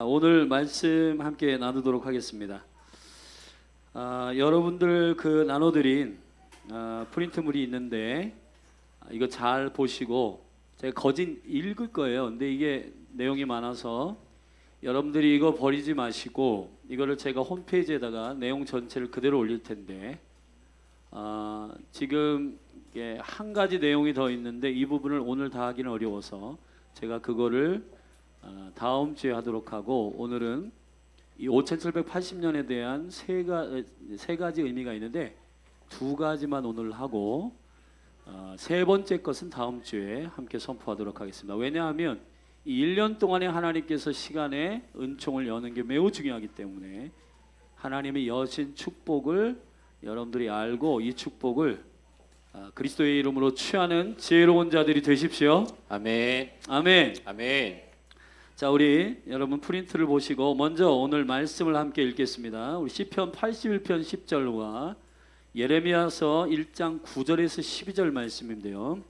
오늘 말씀 함께 나누도록 하겠습니다. 여러분들 그 나눠드린 프린트물이 있는데 이거 잘 보시고 제가 거진 읽을 거예요. 근데 이게 내용이 많아서 여러분들이 이거 버리지 마시고 이거를 제가 홈페이지에다가 내용 전체를 그대로 올릴 텐데 지금 이게 한 가지 내용이 더 있는데 이 부분을 오늘 다 하기는 어려워서 제가 그거를 다음 주에 하도록 하고, 오늘은 이 5780년에 대한 세 가지 의미가 있는데 두 가지만 오늘 하고 세 번째 것은 다음 주에 함께 선포하도록 하겠습니다. 왜냐하면 이 1년 동안에 하나님께서 시간에 은총을 여는 게 매우 중요하기 때문에 하나님의 여신 축복을 여러분들이 알고 이 축복을 그리스도의 이름으로 취하는 지혜로운 자들이 되십시오. 아멘. 아멘. 아멘. 자, 우리 여러분 프린트를 보시고 먼저 오늘 말씀을 함께 읽겠습니다. 우리 시편 81편 10절과 예레미야서 1장 9절에서 12절 말씀인데요.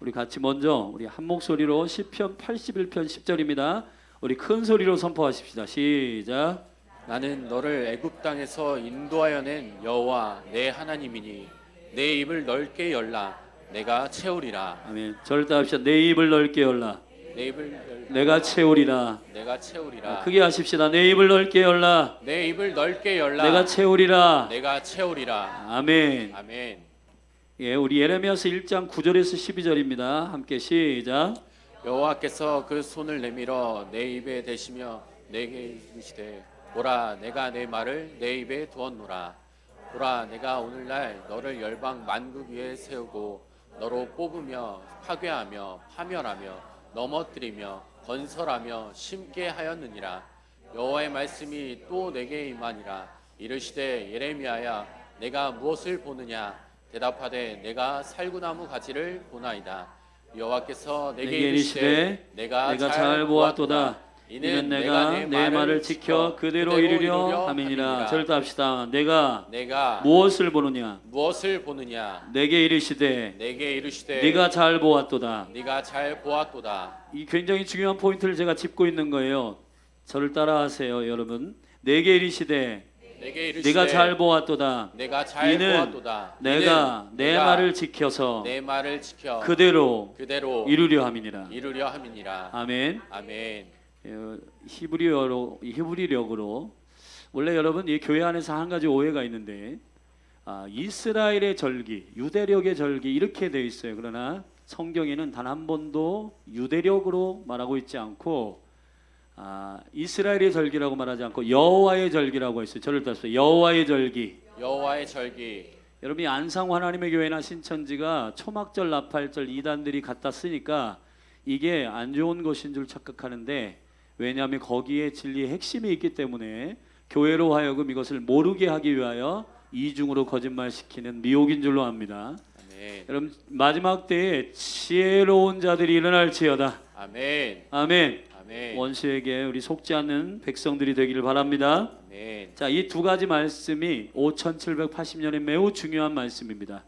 우리 같이 먼저 우리 한 목소리로 시편 81편 10절입니다. 우리 큰 소리로 선포하십시다. 시작. 나는 너를 애굽 땅에서 인도하여 낸 여호와 내 하나님이니 내 입을 넓게 열라 내가 채우리라. 아멘. 저를 따라합시다. 내 입을 넓게 열라 내 입을 내가 채우리라. 내가 채우리라. 크게 하십시다. 내 입을 넓게 열라 내 입을 넓게 열라 내가 채우리라. 내가 채우리라. 아멘. 아멘. 예, 우리 예레미야서 1장 9절에서 12절입니다. 함께 시작. 여호와께서 그 손을 내밀어 내 입에 대시며 내게 이르시되 보라 내가 내 말을 내 입에 두었노라. 보라 내가 오늘날 너를 열방 만국 위에 세우고 너로 뽑으며 파괴하며 파멸하며 넘어뜨리며 건설하며 심게 하였느니라. 여호와의 말씀이 또 내게 임하니라. 이르시되 예레미야야 내가 무엇을 보느냐. 대답하되 내가 살구나무 가지를 보나이다. 여호와께서 내게 이르시되 내가 잘 보았도다. 이는 내가 내 말을 지켜 그대로 이루려 함이니라. 저를 따합시다. 내가 무엇을 보느냐. 무엇을 보느냐. 내게 이르시되 네가 잘 보았도다. 네가 잘 보았도다. 이 굉장히 중요한 포인트를 제가 짚고 있는 거예요. 저를 따라하세요, 여러분. 내게 이르시되 네가 잘 보았도다. 내가 잘 보았도다. 내가 내 말을 지켜서 내 말을 지켜 그대로 이루려 함이니라. 이루려 함이니라. 아멘. 아멘. 히브리력으로 원래 여러분 이 교회 안에서 한 가지 오해가 있는데 이스라엘의 절기, 유대력의 절기 이렇게 되어 있어요. 그러나 성경에는 단 한 번도 유대력으로 말하고 있지 않고 이스라엘의 절기라고 말하지 않고 여호와의 절기라고 했어요. 저를 따라서 여호와의 절기. 여호와의 절기. 여러분이 안상 하나님의 교회나 신천지가 초막절, 나팔절 이단들이 갖다 쓰니까 이게 안 좋은 것인 줄 착각하는데, 왜냐하면 거기에 진리의 핵심이 있기 때문에 교회로 하여금 이것을 모르게 하기 위하여 이중으로 거짓말시키는 미혹인 줄로 압니다. 아멘. 여러분 마지막 때에 지혜로운 자들이 일어날지어다. 아멘. 아멘. 아멘. 원수에게 우리 속지 않는 백성들이 되기를 바랍니다. 아멘. 자, 이 두 가지 말씀이 5780년에 매우 중요한 말씀입니다.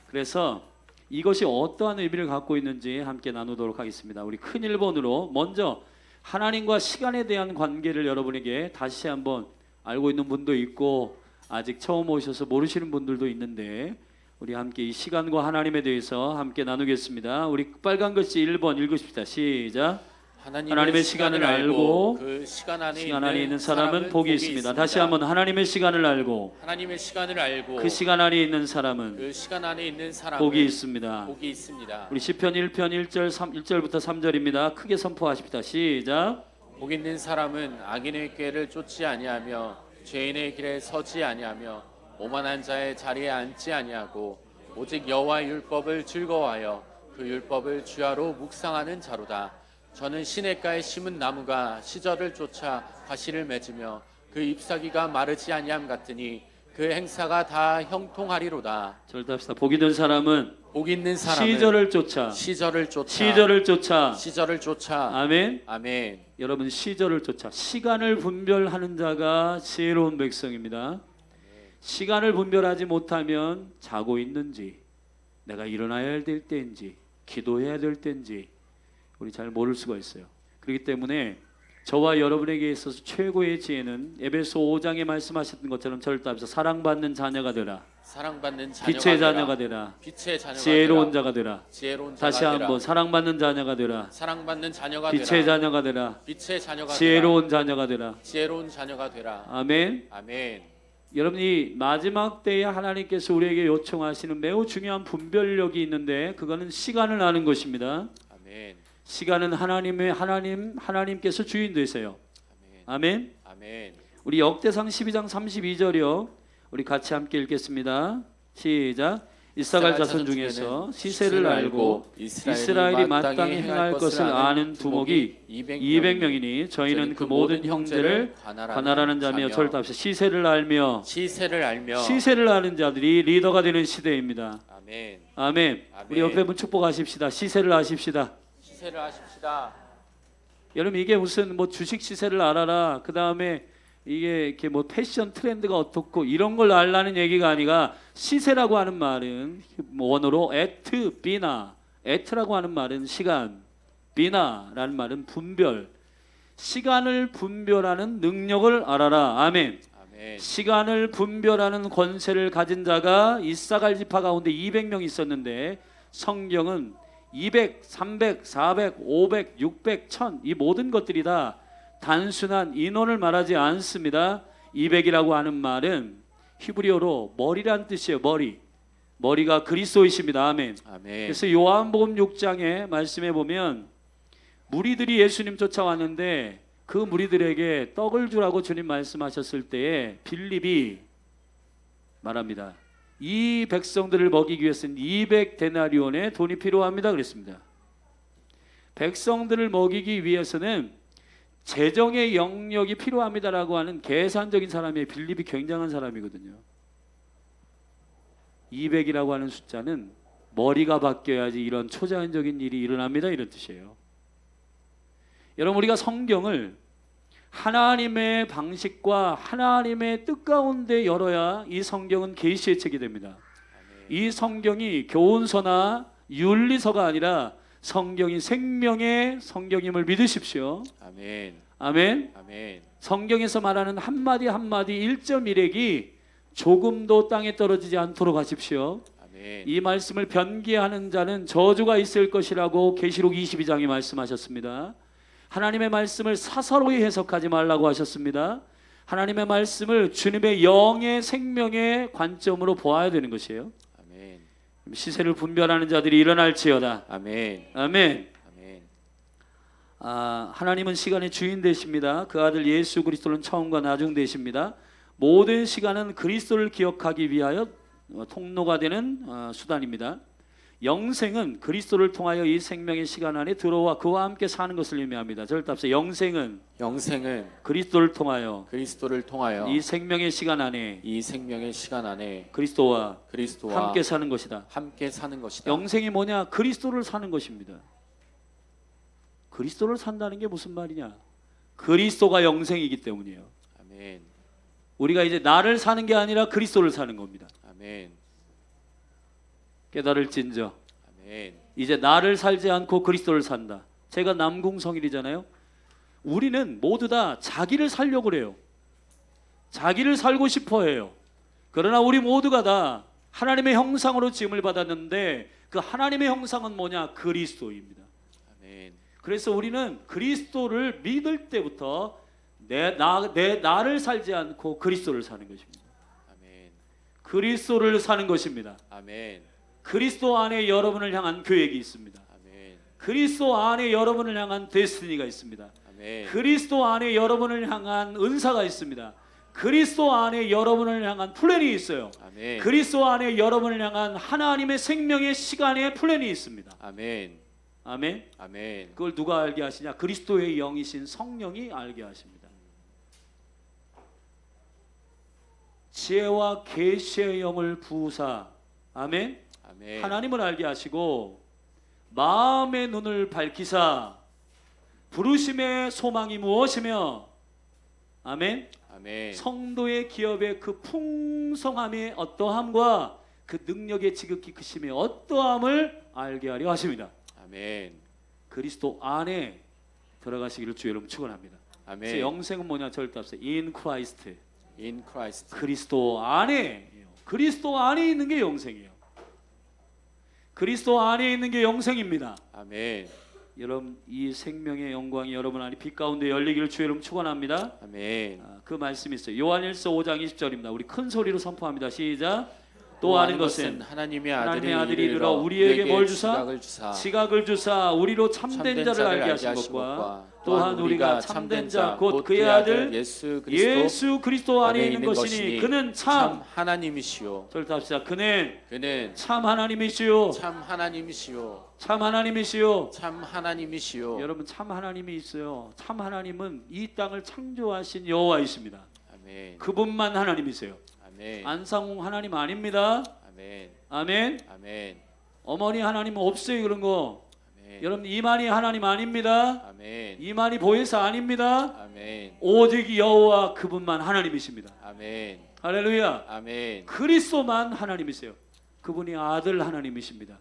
그래서 이것이 어떠한 의미를 갖고 있는지 함께 나누도록 하겠습니다. 우리 큰 1번으로 먼저 하나님과 시간에 대한 관계를 여러분에게 다시 한번 알고 있는 분도 있고 아직 처음 오셔서 모르시는 분들도 있는데 우리 함께 이 시간과 하나님에 대해서 함께 나누겠습니다. 우리 빨간 글씨 1번 읽으십시다. 시작. 하나님의 시간을 알고 그 시간 안에 있는 사람은 복이 있습니다. 다시 한번 하나님의 시간을 알고 하나님의 시간을 알고 그 시간 안에 있는 사람은 복이 있습니다. 복이 있습니다. 우리 시편 1편 1절부터 3절입니다. 크게 선포하십시다. 시작. 복 있는 사람은 악인의 꾀를 쫓지 아니하며 죄인의 길에 서지 아니하며 오만한 자의 자리에 앉지 아니하고 오직 여호와의 율법을 즐거워하여 그 율법을 주야로 묵상하는 자로다. 저는 시냇가에 심은 나무가 시절을 쫓아 가시를 맺으며 그 잎사귀가 마르지 아니함 같으니 그 행사가 다 형통하리로다. 절답시다. 복 있는 사람은 시절을 쫓아 아멘. 아멘. 여러분 시절을 쫓아 시간을 분별하는 자가 지혜로운 백성입니다. 시간을 분별하지 못하면 자고 있는지 내가 일어나야 될 때인지 기도해야 될 때인지 우리 잘 모를 수가 있어요. 그렇기 때문에 저와 여러분에게 있어서 최고의 지혜는 에베소 5장에 말씀하셨던 것처럼 저를 따라서 사랑받는 자녀가 되라. 사랑받는 자녀가 빛의 되라. 자녀가 되라. 빛의 자녀가 지혜로운 되라. 자가 되라. 지혜로운 자가 다시 되라. 한번 사랑받는 자녀가 되라. 사랑받는 자녀가 빛의 되라. 자녀가 되라. 빛의 자녀가 지혜로운 자녀가 되라. 되라. 지혜로운 자녀가 되라. 아멘. 아멘. 여러분이 마지막 때에 하나님께서 우리에게 요청하시는 매우 중요한 분별력이 있는데 그거는 시간을 아는 것입니다. 아멘. 시간은 하나님께서 주인 되세요. 아멘. 아멘. 아멘. 우리 역대상 12장 32절이요. 우리 같이 함께 읽겠습니다. 시작. 이사갈 자손 중에서 시세를 알고 이스라엘이 마땅히 행할 것을 아는 두목이 200명이니 저희는 그 모든 형제를 관할하는 자며 절답시 시세를 알며 시세를 알며 시세를 아는 자들이 리더가 되는 시대입니다. 아멘. 아멘. 우리 옆에 분 축복하십시다. 시세를 아십시다. 시세를 아십시다. 여러분 이게 무슨 뭐 주식 시세를 알아라. 그 다음에 이게 이렇게 뭐 패션 트렌드가 어떻고 이런 걸 알라는 얘기가 아니라 시세라고 하는 말은 원어로 에트 비나 에트라고 하는 말은 시간 비나라는 말은 분별 시간을 분별하는 능력을 알아라. 아멘. 아멘. 시간을 분별하는 권세를 가진 자가 이사갈 지파 가운데 200명 있었는데 성경은 200, 300, 400, 500, 600, 1000 이 모든 것들이 다 단순한 인원을 말하지 않습니다. 200이라고 하는 말은 히브리어로 머리란 뜻이에요. 머리가 그리스도이십니다. 아멘. 아멘. 그래서 요한복음 6장에 말씀해 보면 무리들이 예수님 쫓아왔는데 그 무리들에게 떡을 주라고 주님 말씀하셨을 때에 빌립이 말합니다. 이 백성들을 먹이기 위해서는 200데나리온의 돈이 필요합니다. 그랬습니다. 백성들을 먹이기 위해서는 재정의 영역이 필요합니다라고 하는 계산적인 사람이 빌립이 굉장한 사람이거든요. 200이라고 하는 숫자는 머리가 바뀌어야지 이런 초자연적인 일이 일어납니다. 이런 뜻이에요. 여러분 우리가 성경을 하나님의 방식과 하나님의 뜻 가운데 열어야 이 성경은 계시의 책이 됩니다. 이 성경이 교훈서나 윤리서가 아니라 성경이 생명의 성경임을 믿으십시오. 아멘. 아멘. 아멘. 성경에서 말하는 한마디 한마디 1.1핵이 조금도 땅에 떨어지지 않도록 하십시오. 아멘. 이 말씀을 변기하는 자는 저주가 있을 것이라고 계시록 22장에 말씀하셨습니다. 하나님의 말씀을 사사로이 해석하지 말라고 하셨습니다. 하나님의 말씀을 주님의 영의 생명의 관점으로 보아야 되는 것이에요. 아멘. 시세를 분별하는 자들이 일어날지어다. 아멘. 아멘. 아멘. 하나님은 시간의 주인 되십니다. 그 아들 예수 그리스도는 처음과 나중 되십니다. 모든 시간은 그리스도를 기억하기 위하여 통로가 되는 수단입니다. 영생은 그리스도를 통하여 이 생명의 시간 안에 들어와 그와 함께 사는 것을 의미합니다. 저를 답서 영생은 그리스도를 통하여 이 생명의 시간 안에 그리스도와 함께 사는 것이다. 영생이 뭐냐? 그리스도를 사는 것입니다. 그리스도를 산다는 게 무슨 말이냐? 그리스도가 영생이기 때문이에요. 아멘. 우리가 이제 나를 사는 게 아니라 그리스도를 사는 겁니다. 아멘. 깨달을진저. 아멘. 이제 나를 살지 않고 그리스도를 산다. 제가 남궁성일이잖아요. 우리는 모두 다 자기를 살려고 그래요. 자기를 살고 싶어 해요. 그러나 우리 모두가 다 하나님의 형상으로 지음을 받았는데 그 하나님의 형상은 뭐냐? 그리스도입니다. 아멘. 그래서 우리는 그리스도를 믿을 때부터 나를 살지 않고 그리스도를 사는 것입니다. 아멘. 그리스도를 사는 것입니다. 아멘. 그리스도 안에 여러분을 향한 계획이 있습니다. 아멘. 그리스도 안에 여러분을 향한 데스티니가 있습니다. 아멘. 그리스도 안에 여러분을 향한 은사가 있습니다. 그리스도 안에 여러분을 향한 플랜이 있어요. 아멘. 그리스도 안에 여러분을 향한 하나님의 생명의 시간의 플랜이 있습니다. 아멘. 아멘. 아멘. 그걸 누가 알게 하시냐? 그리스도의 영이신 성령이 알게 하십니다. 지혜와 계시의 영을 부으사 아멘. 아멘. 하나님을 알게 하시고 마음의 눈을 밝히사 부르심의 소망이 무엇이며 아멘. 아멘. 성도의 기업의 그 풍성함의 어떠함과 그 능력의 지극히 크심의 어떠함을 알게 하려 하십니다. 아멘. 그리스도 안에 들어가시기를 주 여러분 축원합니다. 아멘. 영생은 뭐냐? 절대 없어요. In Christ. In Christ. 그리스도 안에. 그리스도 안에 있는 게 영생이에요. 그리스도 안에 있는 게 영생입니다. 아멘. 여러분 이 생명의 영광이 여러분 안에 빛 가운데 열리기를 주의 이름 축원합니다. 아멘. 그 말씀이 있어요. 요한일서 5장 20절입니다. 우리 큰 소리로 선포합니다. 시작. 또 아는 것은 하나님의 하나님의 아들이 아들이 이르러 우리에게 뭘 주사? 지각을 주사 지각을 주사 우리로 참된 자를 알게 하신 것과 또한 우리가 참된 자 곧 그의 아들 예수 예수 그리스도 안에 있는 것이니 그는 참 하나님이시요. 절대 합시다. 그는 참 하나님이시요. 참 하나님이시요. 참 하나님이시요. 참 하나님이시요. 여러분 참 하나님이 있어요. 참 하나님은 이 땅을 창조하신 여호와이십니다. 아멘. 그분만 하나님이세요. 아멘. 안상홍 하나님 아닙니다. 아멘. 아멘. 아멘. 어머니 하나님 없어요 그런 거. 아멘. 여러분 이만희 하나님 아닙니다. 아멘. 이만희 보혜사 아닙니다. 아멘. 오직 여호와 그분만 하나님이십니다. 아멘. 할렐루야. 아멘. 그리스도만 하나님이세요. 그분이 아들 하나님이십니다.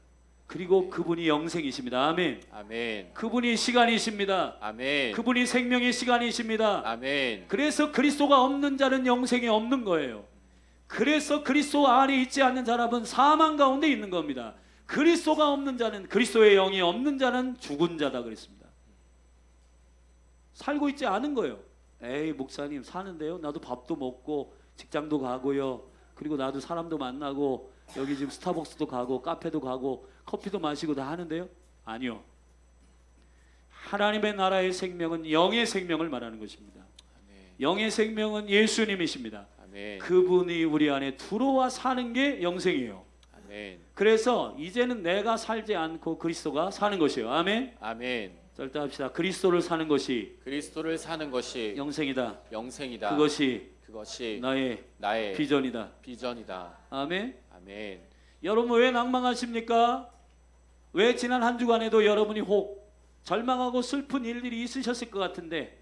그리고 그분이 영생이십니다. 아멘. 아멘. 그분이 시간이십니다. 아멘. 그분이 생명의 시간이십니다. 아멘. 그래서 그리스도가 없는 자는 영생이 없는 거예요. 그래서 그리스도 안에 있지 않는 사람은 사망 가운데 있는 겁니다. 그리스도가 없는 자는 그리스도의 영이 없는 자는 죽은 자다 그랬습니다. 살고 있지 않은 거예요. 에이 목사님 사는데요. 나도 밥도 먹고 직장도 가고요. 그리고 나도 사람도 만나고 여기 지금 스타벅스도 가고 카페도 가고 커피도 마시고 다 하는데요. 아니요. 하나님의 나라의 생명은 영의 생명을 말하는 것입니다. 아멘. 영의 생명은 예수님이십니다. 아멘. 그분이 우리 안에 들어와 사는 게 영생이에요. 아멘. 그래서 이제는 내가 살지 않고 그리스도가 사는 것이에요. 아멘. 아멘. 절대 합시다. 그리스도를 사는 것이 그리스도를 사는 것이 영생이다. 영생이다. 그것이 나의 비전이다. 비전이다. 아멘. 아멘. 여러분 왜 낭망하십니까? 왜 지난 한 주간에도 여러분이 혹 절망하고 슬픈 일들이 있으셨을 것 같은데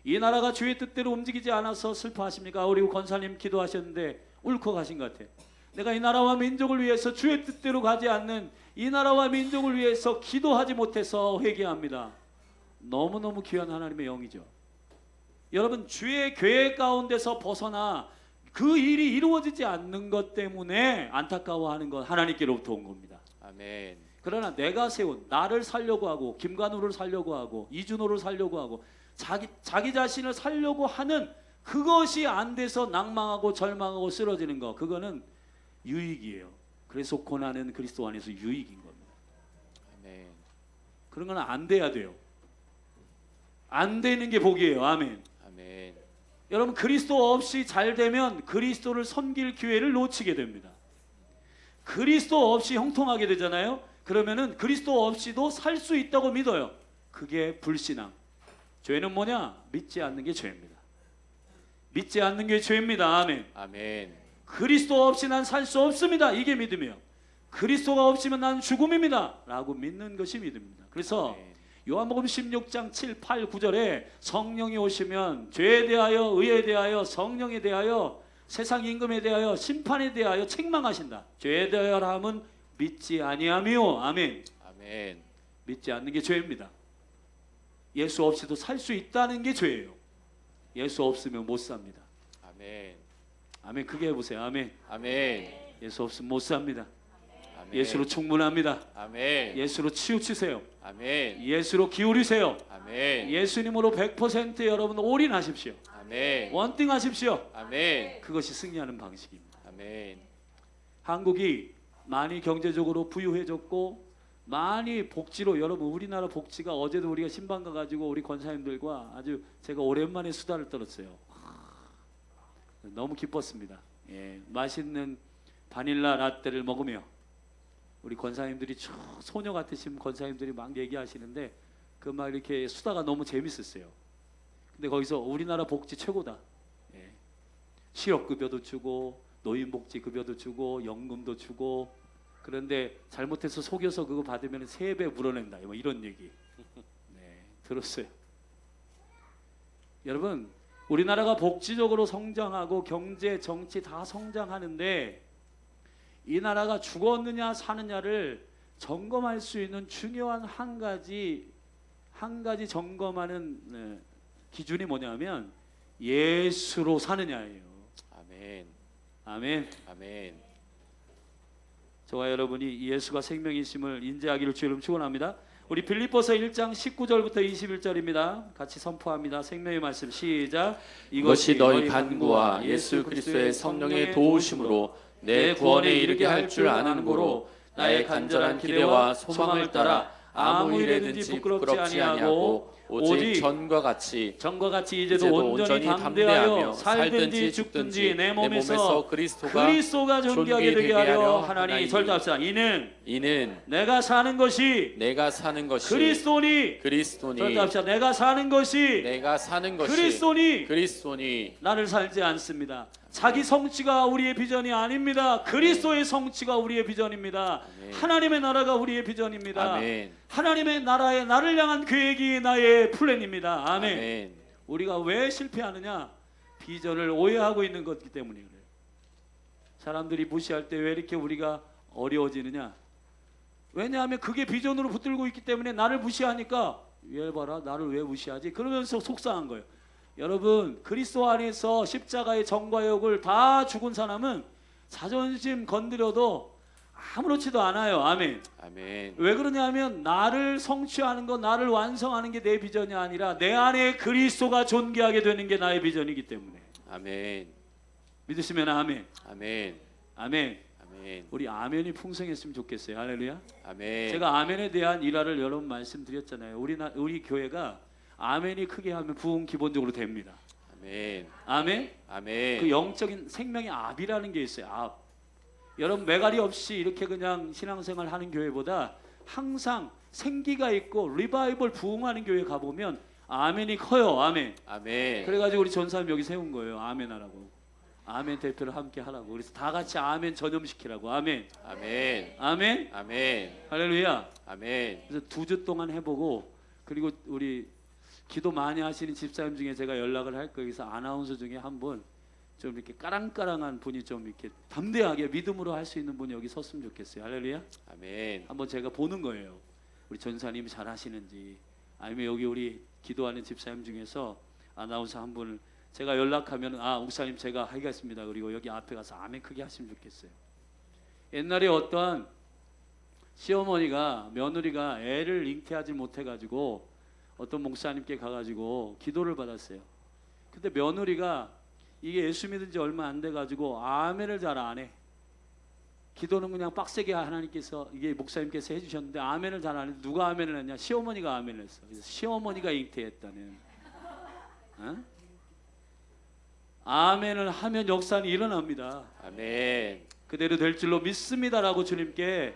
이 나라가 주의 뜻대로 움직이지 않아서 슬퍼하십니까? 우리 권사님 기도하셨는데 울컥하신 것 같아요. 내가 이 나라와 민족을 위해서 주의 뜻대로 가지 않는 이 나라와 민족을 위해서 기도하지 못해서 회개합니다. 너무너무 귀한 하나님의 영이죠. 여러분 주의 계획 가운데서 벗어나 그 일이 이루어지지 않는 것 때문에 안타까워하는 건 하나님께로부터 온 겁니다. 아멘. 그러나 내가 세운 나를 살려고 하고 김관우를 살려고 하고 이준호를 살려고 하고 자기 자신을 살려고 하는 그것이 안 돼서 낭망하고 절망하고 쓰러지는 거 그거는 유익이에요. 그래서 고난은 그리스도 안에서 유익인 겁니다. 아멘. 그런 건 안 돼야 돼요. 안 되는 게 복이에요. 아멘. 아멘. 여러분 그리스도 없이 잘 되면 그리스도를 섬길 기회를 놓치게 됩니다. 그리스도 없이 형통하게 되잖아요. 그러면은 그리스도 없이도 살 수 있다고 믿어요. 그게 불신앙. 죄는 뭐냐? 믿지 않는 게 죄입니다. 믿지 않는 게 죄입니다. 아멘. 아멘. 그리스도 없이 난 살 수 없습니다. 이게 믿음이에요. 그리스도가 없으면 난 죽음입니다. 라고 믿는 것이 믿음입니다. 그래서 아멘. 요한복음 16장 7, 8, 9절에 성령이 오시면 죄에 대하여 의에 대하여 성령에 대하여 세상 임금에 대하여 심판에 대하여 책망하신다. 죄에 대하여 함은 믿지 아니하며 아멘. 아멘. 믿지 않는 게 죄입니다. 예수 없이도 살 수 있다는 게 죄예요. 예수 없으면 못 삽니다. 아멘. 아멘. 크게 해보세요. 아멘. 아멘. 예수 없으면 못 삽니다. 아멘. 예수로 충분합니다. 아멘. 예수로 치우치세요. 아멘. 예수로 기울이세요. 아멘. 예수님으로 100% 여러분 올인하십시오. 아멘. 원띵하십시오. 아멘. 그것이 승리하는 방식입니다. 아멘. 한국이 많이 경제적으로 부유해졌고 많이 복지로 여러분 우리나라 복지가 어제도 우리가 신방 가가지고 우리 권사님들과 아주 제가 오랜만에 수다를 떨었어요. 너무 기뻤습니다. 예, 맛있는 바닐라 라떼를 먹으며 우리 권사님들이 소녀 같으신 권사님들이 막 얘기하시는데 그 막 이렇게 수다가 너무 재밌었어요. 근데 거기서 우리나라 복지 최고다. 예, 실업급여도 주고 노인복지급여도 주고 연금도 주고 그런데 잘못해서 속여서 그거 받으면 3배 물어낸다. 뭐 이런 얘기 네, 들었어요. 여러분 우리나라가 복지적으로 성장하고 경제 정치 다 성장하는데 이 나라가 죽었느냐 사느냐를 점검할 수 있는 중요한 한 가지 점검하는 기준이 뭐냐면 예수로 사느냐예요. 아멘. 아멘. 아멘. 저와 여러분이 예수가 생명이심을 인지하기를 주의 이름 축원합니다. 우리 빌립보서 1장 19절부터 21절입니다. 같이 선포합니다. 생명의 말씀 시작. 이것이 너희 간구와 예수 그리스도의 성령의 도우심으로 내 구원에 이르게 할 줄 아는 고로 나의 간절한 기대와 소망을 따라 아무 일에든지 부끄럽지 아니하고 오직 전과 같이 이제도 온전히 담대하여 살든지 죽든지 내 몸에서 그리스도가 존귀하게 되게 하려 하나니. 절답시다. 이는 내가 사는 것이 그리스도니. 절답시다. 내가 사는 것이 그리스도니 나를 살지 않습니다. 자기 성취가 우리의 비전이 아닙니다. 그리스도의 성취가 우리의 비전입니다. 아멘. 하나님의 나라가 우리의 비전입니다. 아멘. 하나님의 나라에 나를 향한 계획이 나의 플랜입니다. 아멘. 아멘. 우리가 왜 실패하느냐? 비전을 오해하고 있는 것이기 때문에 그래요. 사람들이 무시할 때 왜 이렇게 우리가 어려워지느냐? 왜냐하면 그게 비전으로 붙들고 있기 때문에 나를 무시하니까 얘 봐라 나를 왜 무시하지? 그러면서 속상한 거예요. 여러분 그리스도 안에서 십자가의 정과 역을 다 죽은 사람은 자존심 건드려도 아무렇지도 않아요. 아멘. 아멘. 왜 그러냐면 나를 성취하는 것, 나를 완성하는 게 내 비전이 아니라 내 안에 그리스도가 존귀하게 되는 게 나의 비전이기 때문에. 아멘. 믿으시면 아멘. 아멘. 아멘. 아멘. 우리 아멘이 풍성했으면 좋겠어요. 할렐루야. 아멘. 제가 아멘에 대한 일화를 여러 번 말씀드렸잖아요. 우리 교회가 아멘이 크게 하면 부흥 기본적으로 됩니다. 아멘. 아멘. 아멘. 그 영적인 생명의 압이라는 게 있어요. 압. 여러분 매가리 없이 이렇게 그냥 신앙생활 하는 교회보다 항상 생기가 있고 리바이벌 부흥하는 교회 가보면 아멘이 커요. 아멘. 아멘. 그래가지고 우리 전사님 여기 세운 거예요. 아멘 하라고. 아멘 대표를 함께 하라고. 그래서 다 같이 아멘 전염시키라고. 아멘. 아멘. 아멘. 아멘. 할렐루야. 아멘. 그래서 2주 동안 해보고 그리고 우리 기도 많이 하시는 집사님 중에 제가 연락을 할 거예요. 그래서 아나운서 중에 한 분 좀 이렇게 까랑까랑한 분이 좀 이렇게 담대하게 믿음으로 할 수 있는 분이 여기 섰으면 좋겠어요. 할렐루야. 아멘. 한번 제가 보는 거예요. 우리 전사님이 잘 하시는지 아니면 여기 우리 기도하는 집사님 중에서 아나운서 한 분을 제가 연락하면 목사님 제가 하겠습니다. 그리고 여기 앞에 가서 아멘 크게 하시면 좋겠어요. 옛날에 어떠한 시어머니가 며느리가 애를 잉태하지 못해가지고 어떤 목사님께 가가지고 기도를 받았어요. 근데 며느리가 이게 예수 믿은 지 얼마 안 돼가지고 아멘을 잘 안 해. 기도는 그냥 빡세게 하나님께서 이게 목사님께서 해주셨는데 아멘을 잘 안 해. 누가 아멘을 했냐? 시어머니가 아멘을 했어. 그래서 시어머니가 잉태했다는. 어? 아멘을 하면 역사는 일어납니다. 아멘. 그대로 될 줄로 믿습니다라고 주님께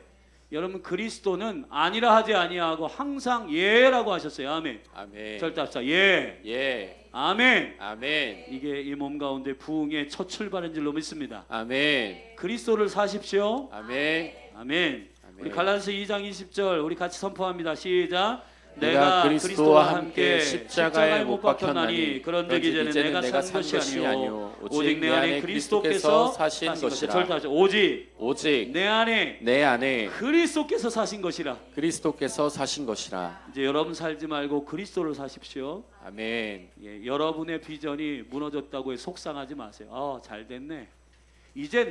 여러분 그리스도는 아니라 하지 아니하고 항상 예라고 하셨어요. 아멘. 아멘. 절답사 예. 예. 아멘. 아멘. 이게 이 몸 가운데 부흥의 첫 출발인 줄로 믿습니다. 아멘. 그리스도를 사십시오. 아멘. 아멘. 아멘. 우리 갈라디아서 2장 20절 우리 같이 선포합니다. 시작. 내가 그리스도와 함께 십자가에 못 박혔나니 그런즉 이제는 내가 산 것이 아니요 오직 내 안에 그리스도께서 사신 것이라. 절대하죠. 오직 내 안에 그리스도께서 사신 것이라. 그리스도께서 사신 것이라. 이제 여러분 살지 말고 그리스도를 사십시오. 아멘. 예, 여러분의 비전이 무너졌다고 해 속상하지 마세요. 잘 됐네. 이제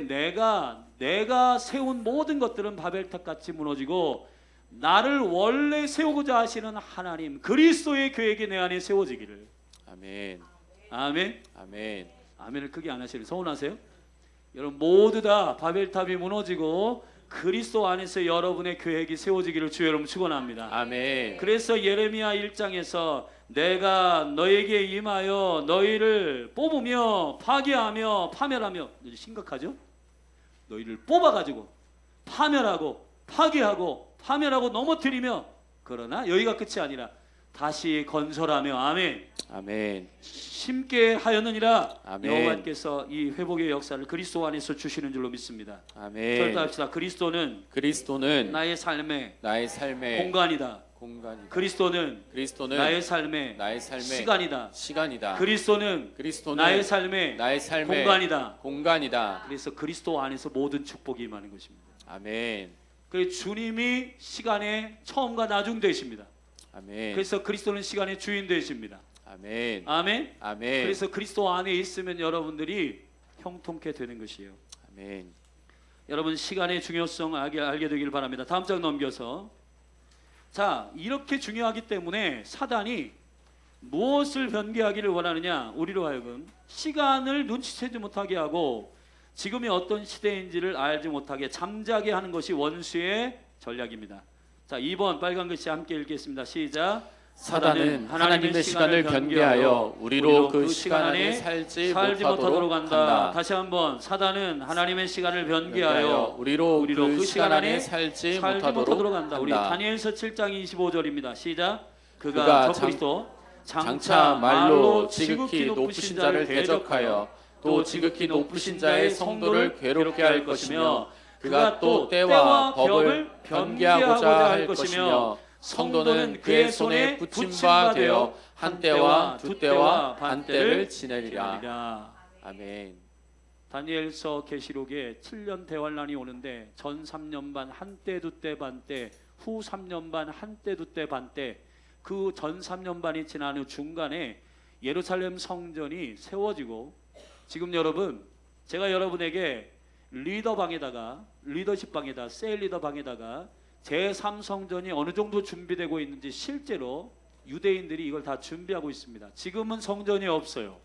내가 세운 모든 것들은 바벨탑 같이 무너지고 나를 원래 세우고자 하시는 하나님 그리스도의 계획이 내 안에 세워지기를. 아멘. 아멘. 아멘. 아멘을 크게 안 하시는 서운하세요? 여러분 모두 다 바벨탑이 무너지고 그리스도 안에서 여러분의 계획이 세워지기를 주의 이름으로 축원합니다. 아멘. 그래서 예레미야 1장에서 내가 너에게 임하여 너희를 뽑으며 파괴하며 파멸하며, 심각하죠? 너희를 뽑아가지고 파멸하고 파괴하고 파멸하고 넘어뜨리며, 그러나 여기가 끝이 아니라 다시 건설하며. 아멘. 아멘. 심게 하였느니라. 아멘. 여호와께서 이 회복의 역사를 그리스도 안에서 주시는 줄로 믿습니다. 아멘. 절대합시다. 그리스도는 나의 삶의 공간이다. 그리스도는 나의 삶의 시간이다. 그리스도는 나의 삶의 공간이다. 그래서 그리스도 안에서 모든 축복이 임하는 것입니다. 아멘. 그 주님이 시간의 처음과 나중 되십니다. 아멘. 그래서 그리스도는 시간의 주인 되십니다. 아멘. 아멘. 아멘. 그래서 그리스도 안에 있으면 여러분들이 형통케 되는 것이에요. 아멘. 여러분 시간의 중요성 알게 되길 바랍니다. 다음 장 넘겨서. 자, 이렇게 중요하기 때문에 사단이 무엇을 변개하기를 원하느냐? 우리로 하여금 시간을 눈치채지 못하게 하고 지금이 어떤 시대인지를 알지 못하게 잠자게 하는 것이 원수의 전략입니다. 자, 2번 빨간 글씨 함께 읽겠습니다. 시작. 사단은 하나님의 시간을 변개하여 우리로 그 시간 안에 살지 못하도록 한다. 다시 한번. 사단은 하나님의 시간을 변개하여 우리로 그 시간 안에 살지 못하도록 한다. 우리 한다. 다니엘서 7장 25절입니다. 시작. 그가 적그리스도 장차 말로 지극히 높으신 자를 대적하여 또 지극히 높으신 자의 성도를 괴롭게 할 것이며 그가 또 때와 법을 변개하고자 할 것이며 성도는 그의 손에 붙임 바 되어 한 때와 두 때와 반 때를 지내리라. 아멘. 다니엘서 계시록에 7년 대환란이 오는데 전 3년 반 한때 두때 반때 후 3년 반 한때 두때 반때 그 전 3년 반이 지난 후 중간에 예루살렘 성전이 세워지고 지금 여러분 제가 여러분에게 리더십 방에다 세일 리더 방에다가 제3성전이 어느 정도 준비되고 있는지 실제로 유대인들이 이걸 다 준비하고 있습니다. 지금은 성전이 없어요.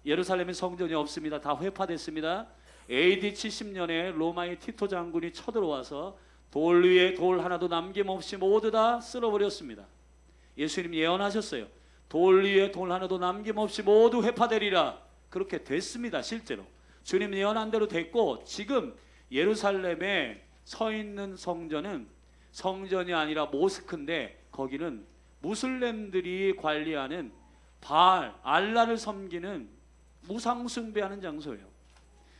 예루살렘에 성전이 없습니다. 다 회파됐습니다. AD 70년에 로마의 티토 장군이 쳐들어와서 돌 위에 돌 하나도 남김없이 모두 다 쓸어버렸습니다. 예수님 예언하셨어요. 돌 위에 돌 하나도 남김없이 모두 회파되리라. 그렇게 됐습니다. 실제로 주님 예언한 대로 됐고 지금 예루살렘에 서 있는 성전은 성전이 아니라 모스크인데 거기는 무슬림들이 관리하는 바알, 알라를 섬기는 무상 숭배하는 장소예요.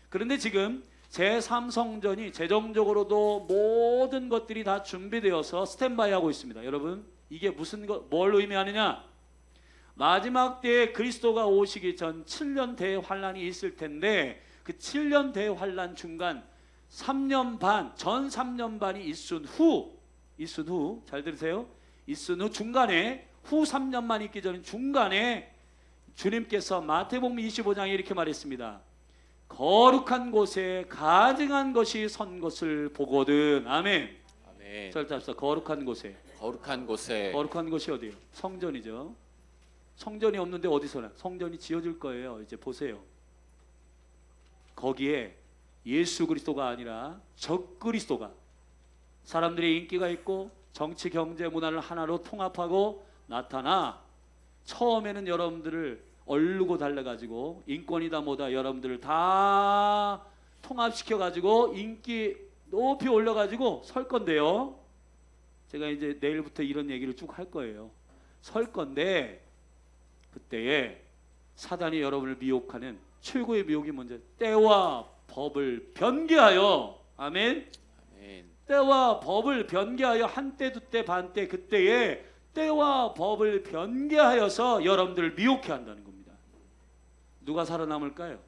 그런데 지금 제3성전이 재정적으로도 모든 것들이 다 준비되어서 스탠바이 하고 있습니다. 여러분 이게 뭘 의미하느냐? 마지막 때에 그리스도가 오시기 전 7년 대환란이 있을 텐데 그 7년 대환란 중간 3년 반, 전 3년 반이 있은 후, 잘 들으세요. 있은 후 중간에 후 3년만 있기 전 중간에 주님께서 마태복음 25장에 이렇게 말했습니다. 거룩한 곳에 가증한 것이 선 것을 보거든. 아멘. 아멘. 절대 합시다. 거룩한 곳에. 거룩한 곳이 어디예요? 성전이죠. 성전이 없는데 어디서나 성전이 지어질 거예요. 이제 보세요. 거기에 예수 그리스도가 아니라 적그리스도가 사람들의 인기가 있고 정치 경제 문화를 하나로 통합하고 나타나 처음에는 여러분들을 얼르고 달래가지고 인권이다 뭐다 여러분들을 다 통합시켜가지고 인기 높이 올려가지고 설 건데요. 제가 이제 내일부터 이런 얘기를 쭉 할 거예요. 설 건데 그때에 사단이 여러분을 미혹하는 최고의 미혹이 뭔지 때와 법을 변개하여 아멘. 아멘. 때와 법을 변개하여 한때 두때 반때 그때에 때와 법을 변개하여서 여러분들을 미혹해 한다는 겁니다. 누가 살아남을까요?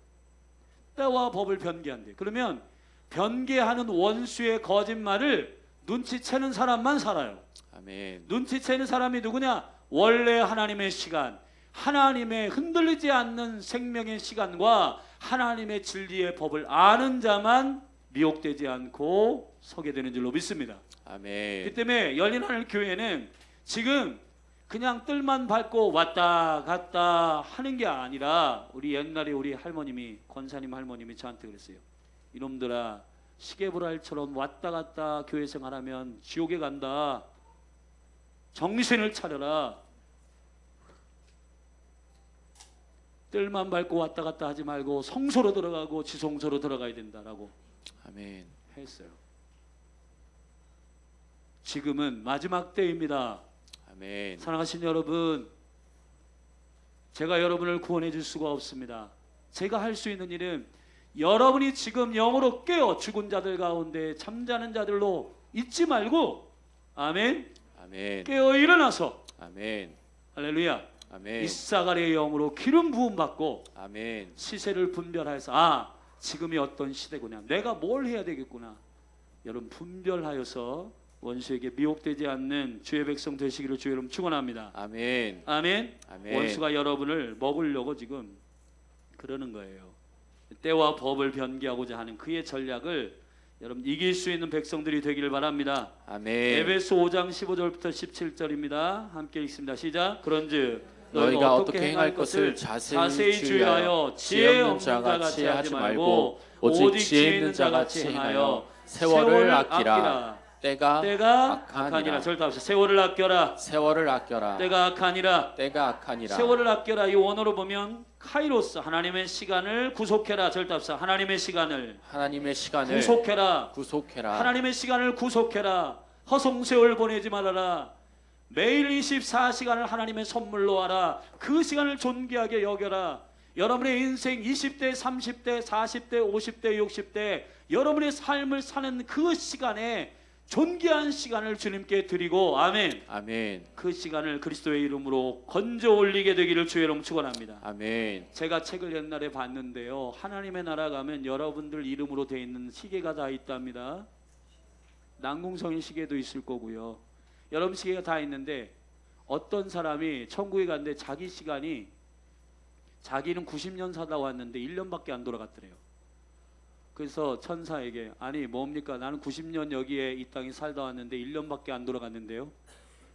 때와 법을 변개한대. 그러면 변개하는 원수의 거짓말을 눈치채는 사람만 살아요. 아멘. 눈치채는 사람이 누구냐? 원래 하나님의 시간, 하나님의 흔들리지 않는 생명의 시간과 하나님의 진리의 법을 아는 자만 미혹되지 않고 서게 되는 줄로 믿습니다. 아멘. 그렇기 때문에 열린 하늘 교회는 지금 그냥 뜰만 밟고 왔다 갔다 하는 게 아니라 우리 옛날에 우리 할머님이 권사님 할머님이 저한테 그랬어요. 이놈들아 시계보랄처럼 왔다 갔다 교회 생활하면 지옥에 간다. 정신을 차려라. 뜰만 밟고 왔다 갔다 하지 말고 성소로 들어가고 지성소로 들어가야 된다라고 아멘. 했어요. 지금은 마지막 때입니다. 아멘. 사랑하신 여러분, 제가 여러분을 구원해 줄 수가 없습니다. 제가 할 수 있는 일은 여러분이 지금 영으로 깨어 죽은 자들 가운데 잠자는 자들로 잊지 말고 아멘. 아멘. 깨어 일어나서 아멘. 할렐루야. 아멘. 이사가랴의 영으로 기름 부음 받고 아멘. 시세를 분별하여서 지금이 어떤 시대구나. 내가 뭘 해야 되겠구나. 여러분 분별하여서 원수에게 미혹되지 않는 주의 백성 되시기를 주의 이름 축원합니다. 아멘. 아멘. 아멘. 원수가 여러분을 먹으려고 지금 그러는 거예요. 때와 법을 변개하고자 하는 그의 전략을 여러분 이길 수 있는 백성들이 되기를 바랍니다. 아멘. 에베소 5장 15절부터 17절입니다. 함께 읽습니다. 시작. 그런즉 너희가 어떻게 행할 것을 자세히 주의하여 지혜 없는 자같이 하지 말고 오직 지혜 있는 자같이 행하여 세월을 아끼라. 때가 악하니라. 절다 합시다. 세월을 아껴라. 세월을 아껴라. 때가 악하니라. 때가 악하니라. 세월을 아껴라. 이 원어로 보면 카이로스, 하나님의 시간을 구속해라. 절다 합시다. 하나님의 시간을 구속해라. 하나님의 시간을 구속해라. 허송세월 보내지 말아라. 매일 24시간을 하나님의 선물로 하라. 그 시간을 존귀하게 여겨라. 여러분의 인생 20대, 30대, 40대, 50대, 60대 여러분의 삶을 사는 그 시간에 존귀한 시간을 주님께 드리고 아멘. 아멘. 그 시간을 그리스도의 이름으로 건져 올리게 되기를 주의 이름 축원합니다. 아멘. 제가 책을 옛날에 봤는데요. 하나님의 나라 가면 여러분들 이름으로 되어 있는 시계가 다 있답니다. 난궁성인 시계도 있을 거고요. 여러분 시계가 다 있는데 어떤 사람이 천국에 갔는데 자기 시간이 자기는 90년 사다 왔는데 1년밖에 안 돌아갔더래요. 그래서 천사에게 아니 뭡니까? 나는 90년 여기에 이 땅에 살다 왔는데 1년밖에 안 돌아갔는데요.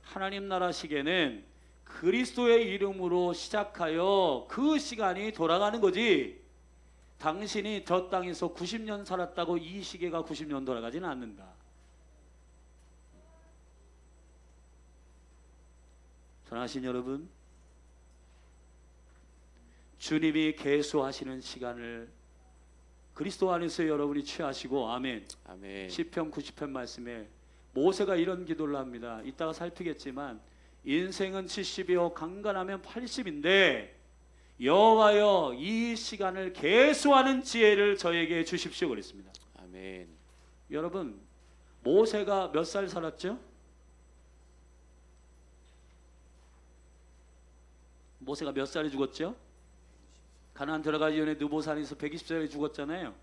하나님 나라 시계는 그리스도의 이름으로 시작하여 그 시간이 돌아가는 거지 당신이 저 땅에서 90년 살았다고 이 시계가 90년 돌아가지는 않는다. 사랑하신 여러분, 주님이 계수하시는 시간을 그리스도 안에서 여러분이 취하시고 아멘. 아멘. 시편 90편 말씀에 모세가 이런 기도를 합니다. 이따가 살피겠지만 인생은 70이요 강간하면 80인데 여호와여 이 시간을 계수하는 지혜를 저에게 주십시오 그랬습니다. 아멘. 여러분 모세가 몇 살 살았죠? 모세가 몇 살에 죽었죠? 가나안 들어가기 전에 느보산에서 120살에 죽었잖아요.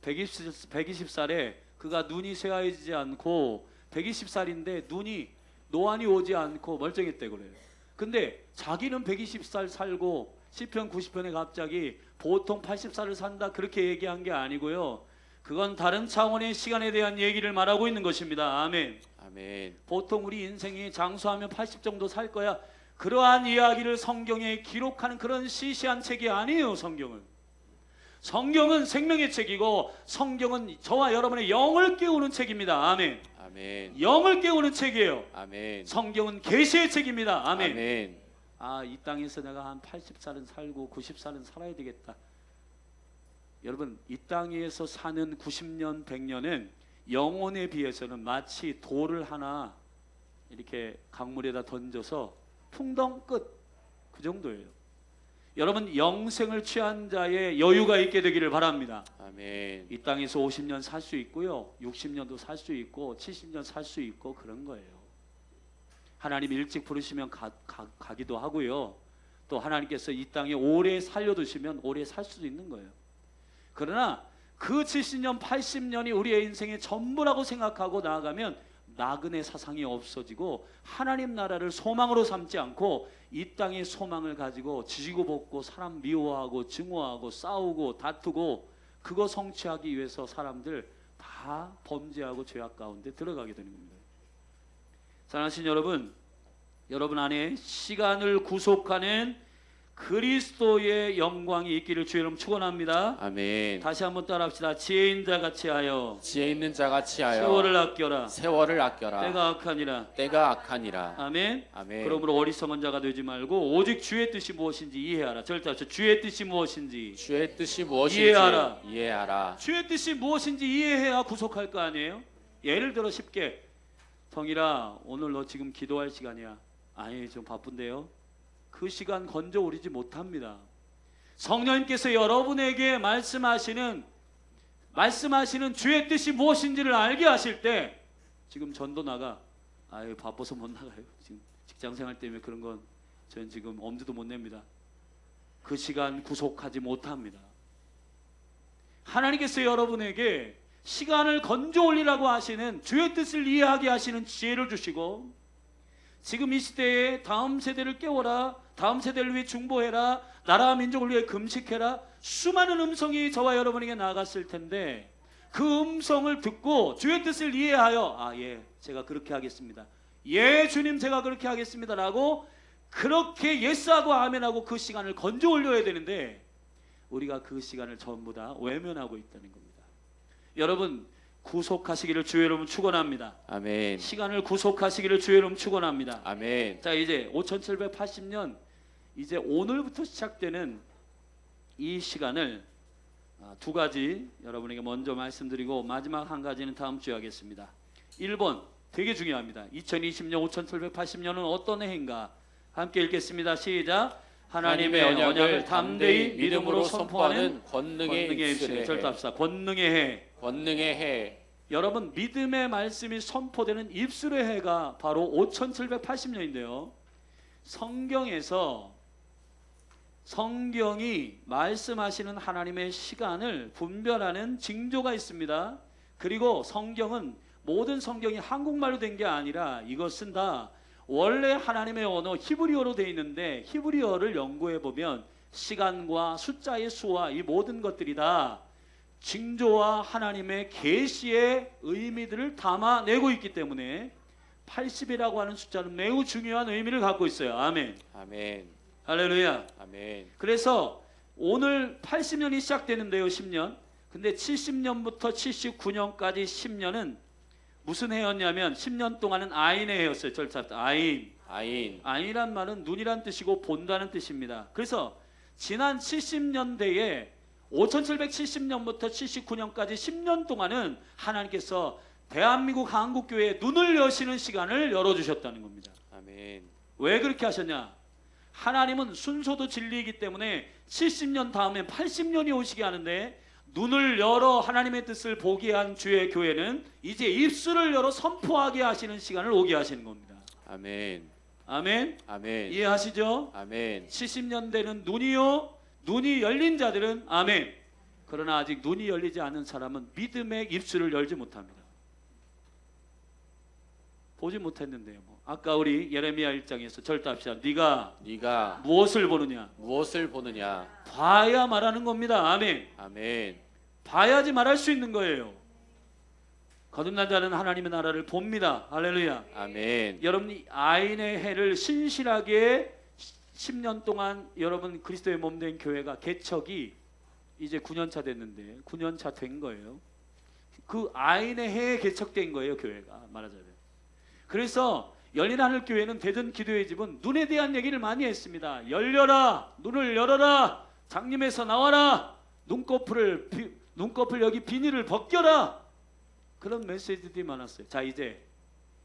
120살에 그가 눈이 쇠하여지지 않고 120살인데 눈이 노안이 오지 않고 멀쩡했대 그래요. 근데 자기는 120살 살고 시편 90편에 갑자기 보통 80살을 산다 그렇게 얘기한 게 아니고요. 그건 다른 차원의 시간에 대한 얘기를 말하고 있는 것입니다. 아멘. 아멘. 보통 우리 인생이 장수하면 80 정도 살 거야. 그러한 이야기를 성경에 기록하는 그런 시시한 책이 아니에요. 성경은 생명의 책이고 성경은 저와 여러분의 영을 깨우는 책입니다. 아멘. 아멘. 영을 깨우는 책이에요. 아멘. 성경은 계시의 책입니다. 아멘. 아멘. 이 땅에서 내가 한 80살은 살고 90살은 살아야 되겠다. 여러분 이 땅에서 사는 90년 100년은 영혼에 비해서는 마치 돌을 하나 이렇게 강물에다 던져서 풍덩 끝 그 정도예요. 여러분 영생을 취한 자의 여유가 있게 되기를 바랍니다. 아멘. 이 땅에서 50년 살 수 있고요 60년도 살 수 있고 70년 살 수 있고 그런 거예요. 하나님 일찍 부르시면 가기도 하고요 또 하나님께서 이 땅에 오래 살려두시면 오래 살 수도 있는 거예요. 그러나 그 70년 80년이 우리의 인생의 전부라고 생각하고 나아가면 나그네 사상이 없어지고 하나님 나라를 소망으로 삼지 않고 이 땅의 소망을 가지고 지지고 볶고 사람 미워하고 증오하고 싸우고 다투고 그거 성취하기 위해서 사람들 다 범죄하고 죄악 가운데 들어가게 되는 겁니다. 사랑하신 여러분, 여러분 안에 시간을 구속하는 그리스도의 영광이 있기를 주의 이름 축원합니다. 아멘. 다시 한번 따라합시다. 지혜 있는 자같이 하여 지혜 있는 자같이 하여 세월을 아껴라. 세월을 아껴라. 때가 악하니라. 때가 악하니라. 아멘. 아멘. 그러므로 어리석은 자가 되지 말고 오직 주의 뜻이 무엇인지 이해하라. 절대 하십시오. 주의 뜻이 무엇인지 주의 뜻이 무엇인지 이해하라. 주의 뜻이 무엇인지 이해해야 구속할 거 아니에요? 예를 들어 쉽게 성일아 오늘 너 지금 기도할 시간이야. 아니 좀 바쁜데요. 그 시간 건져 오리지 못합니다. 성령님께서 여러분에게 말씀하시는 주의 뜻이 무엇인지를 알게 하실 때 지금 전도 나가 바빠서 못 나가요. 지금 직장생활 때문에 그런 건 저는 지금 엄두도 못 냅니다. 그 시간 구속하지 못합니다. 하나님께서 여러분에게 시간을 건져 올리라고 하시는 주의 뜻을 이해하게 하시는 지혜를 주시고 지금 이 시대에 다음 세대를 깨워라, 다음 세대를 위해 중보해라, 나라와 민족을 위해 금식해라, 수많은 음성이 저와 여러분에게 나아갔을 텐데 그 음성을 듣고 주의 뜻을 이해하여 예, 제가 그렇게 하겠습니다. 예, 주님 제가 그렇게 하겠습니다 라고 그렇게 예스하고 아멘하고 그 시간을 건져 올려야 되는데 우리가 그 시간을 전부 다 외면하고 있다는 겁니다. 여러분 구속하시기를 주의 이름 축원합니다. 아멘. 시간을 구속하시기를 주의 이름 축원합니다. 아멘. 자, 이제 5780년 이제 오늘부터 시작되는 이 시간을 두 가지 여러분에게 먼저 말씀드리고 마지막 한 가지는 다음 주에 하겠습니다. 1번 되게 중요합니다. 2020년 5780년은 어떤 해인가? 함께 읽겠습니다. 시작. 하나님의 언약을 담대히 믿음으로 선포하는 권능의 입술의 절답사 권능의 해. 권능의 해. 여러분 믿음의 말씀이 선포되는 입술의 해가 바로 5780년인데요. 성경에서 성경이 말씀하시는 하나님의 시간을 분별하는 징조가 있습니다. 그리고 성경은 모든 성경이 한국말로 된 게 아니라 이것은 다 원래 하나님의 언어 히브리어로 되어 있는데 히브리어를 연구해 보면 시간과 숫자의 수와 이 모든 것들이 다 징조와 하나님의 계시의 의미들을 담아내고 있기 때문에 80이라고 하는 숫자는 매우 중요한 의미를 갖고 있어요. 아멘. 아멘. 할렐루야. 아멘. 그래서 오늘 80년이 시작되는데요. 10년. 근데 70년부터 79년까지 10년은 무슨 해였냐면 10년 동안은 아인의 해였어요. 절차 아인. 아인이란 말은 눈이란 뜻이고 본다는 뜻입니다. 그래서 지난 70년대에 5770년부터 79년까지 10년 동안은 하나님께서 대한민국 한국교회에 눈을 여시는 시간을 열어주셨다는 겁니다. 아멘. 왜 그렇게 하셨냐? 하나님은 순서도 진리이기 때문에 70년 다음에 80년이 오시게 하는데 눈을 열어 하나님의 뜻을 보게 한 주의 교회는 이제 입술을 열어 선포하게 하시는 시간을 오게 하시는 겁니다. 아멘. 아멘. 아멘. 이해하시죠? 아멘. 70년대는 눈이요. 눈이 열린 자들은 아멘. 그러나 아직 눈이 열리지 않은 사람은 믿음의 입술을 열지 못합니다. 보지 못했는데요. 아까 우리 예레미야 1장에서 절답시다. 네가 무엇을 보느냐? 무엇을 보느냐? 봐야 말하는 겁니다. 아멘. 아멘. 봐야지 말할 수 있는 거예요. 거듭난 자는 하나님의 나라를 봅니다. 할렐루야. 아멘. 여러분이 아인의 해를 신실하게 10년 동안 여러분 그리스도의 몸 된 교회가 개척이 이제 9년차 됐는데 9년차 된 거예요. 그 아인의 해에 개척된 거예요. 교회가 말하자면. 그래서 열린 하늘 교회는 대전 기도의 집은 눈에 대한 얘기를 많이 했습니다. 열려라, 눈을 열어라, 장님에서 나와라, 눈꺼풀 여기 비닐을 벗겨라. 그런 메시지들이 많았어요. 자, 이제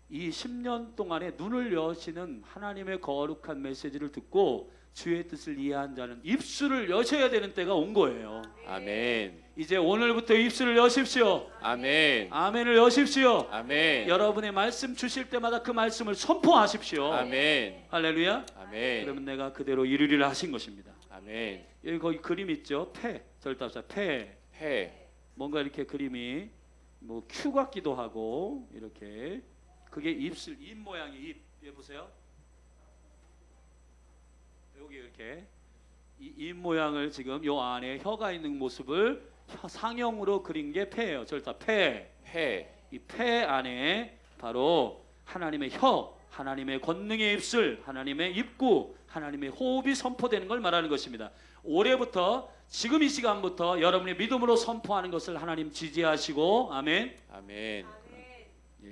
이 10년 동안에 눈을 여시는 하나님의 거룩한 메시지를 듣고 주의 뜻을 이해한 자는 입술을 여셔야 되는 때가 온 거예요. 아멘. 이제 오늘부터 입술을 여십시오. 아멘. 아멘을 여십시오. 아멘. 여러분의 말씀 주실 때마다 그 말씀을 선포하십시오. 아멘. 할렐루야. 아멘. 그러면 내가 그대로 이루리라 하신 것입니다. 아멘. 여기 거기 그림 있죠? 폐. 절답사 폐. 뭔가 이렇게 그림이 뭐 큐 같기도 하고 이렇게 그게 입술, 입 모양이 입. 여기 보세요. 여기 이렇게 입 모양을 지금 요 안에 혀가 있는 모습을 상형으로 그린 게 폐예요. 절다 폐. 이 폐 안에 바로 하나님의 혀, 하나님의 권능의 입술, 하나님의 입구, 하나님의 호흡이 선포되는 걸 말하는 것입니다. 올해부터 지금 이 시간부터 여러분의 믿음으로 선포하는 것을 하나님 지지하시고 아멘. 아멘.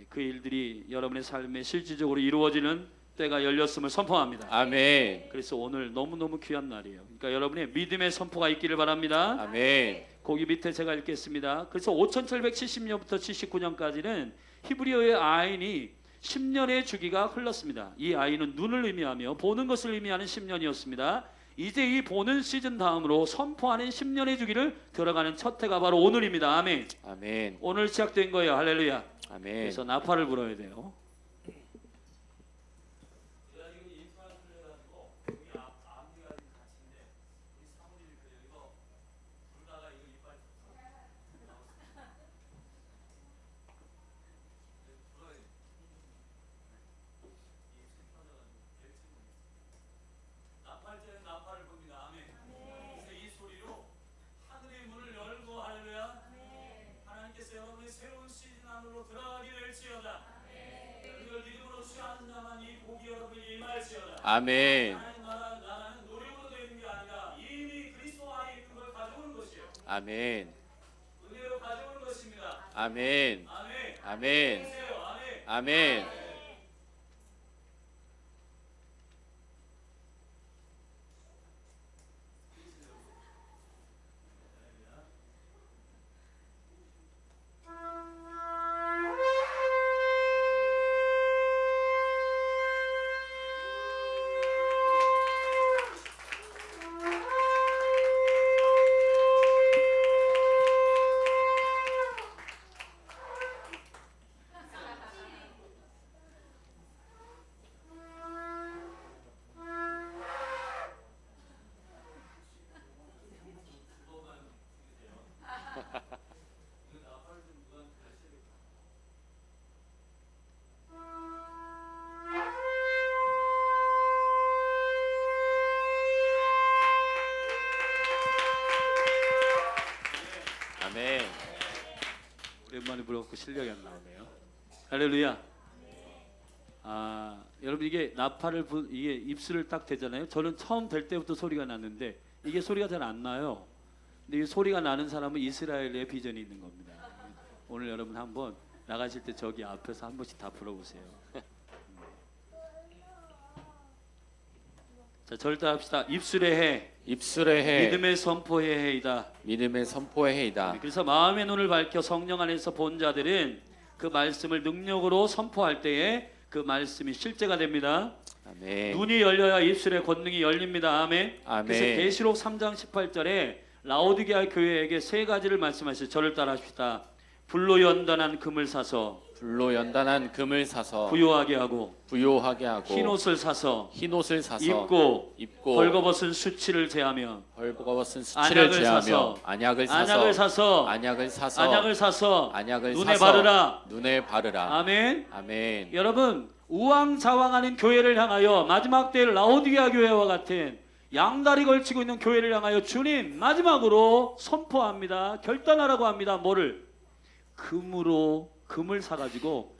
그 일들이 여러분의 삶에 실질적으로 이루어지는 때가 열렸음을 선포합니다. 아멘. 그래서 오늘 너무너무 귀한 날이에요. 그러니까 여러분의 믿음의 선포가 있기를 바랍니다. 아멘. 거기 밑에 제가 읽겠습니다. 그래서 5770년부터 79년까지는 히브리어의 아인이 10년의 주기가 흘렀습니다. 이 아인은 눈을 의미하며 보는 것을 의미하는 10년이었습니다. 이제 이 보는 시즌 다음으로 선포하는 10년의 주기를 들어가는 첫 해가 바로 오늘입니다. 아멘. 아멘. 오늘 시작된 거예요. 할렐루야. 아멘. 그래서 나팔을 불어야 돼요. 아멘. 나라는 노력으로 되는 게 아니라 이미 그리스도 안에 있는 걸 가져오는 것이에요. 아멘. 은혜로 가져오는 것입니다. 아멘. 아멘. 아멘. 아멘. 아멘. 아멘. 오랜만에 불었고 실력이 안 나오네요. 할렐루야. 여러분 이게 나팔을 이게 입술을 딱 대잖아요. 저는 처음 될 때부터 소리가 났는데 이게 소리가 잘 안 나요. 근데 이 소리가 나는 사람은 이스라엘의 비전이 있는 겁니다. 오늘 여러분 한번 나가실 때 저기 앞에서 한 번씩 다 불어보세요. 자, 절대합시다. 입술의 해, 입술의 해, 믿음의 선포의 해이다. 믿음의 선포의 해이다. 그래서 마음의 눈을 밝혀 성령 안에서 본 자들은 그 말씀을 능력으로 선포할 때에 그 말씀이 실제가 됩니다. 아멘. 눈이 열려야 입술의 권능이 열립니다. 아멘. 아멘. 그래서 계시록 3장 18절에 라오디게아 교회에게 세 가지를 말씀하시죠. 저를 따라합시다. 불로 연단한 금을 사서 불로 연단한 금을 사서 부요하게 하고 부요하게 하고 흰옷을 사서 흰옷을 사서 입고 입고 벌거벗은 수치를 제하며 벌거벗은 수치를 안약을 제하며 사서 안약을 사서 안약을 사서 안약을 사서 안약을 사서 안약을 눈에 사서 바르라. 눈에 바르라. 아멘. 아멘. 여러분 우왕좌왕하는 교회를 향하여 마지막 때 라오디게아 교회와 같은 양다리 걸치고 있는 교회를 향하여 주님 마지막으로 선포합니다. 결단하라고 합니다. 뭐를? 금을 사가지고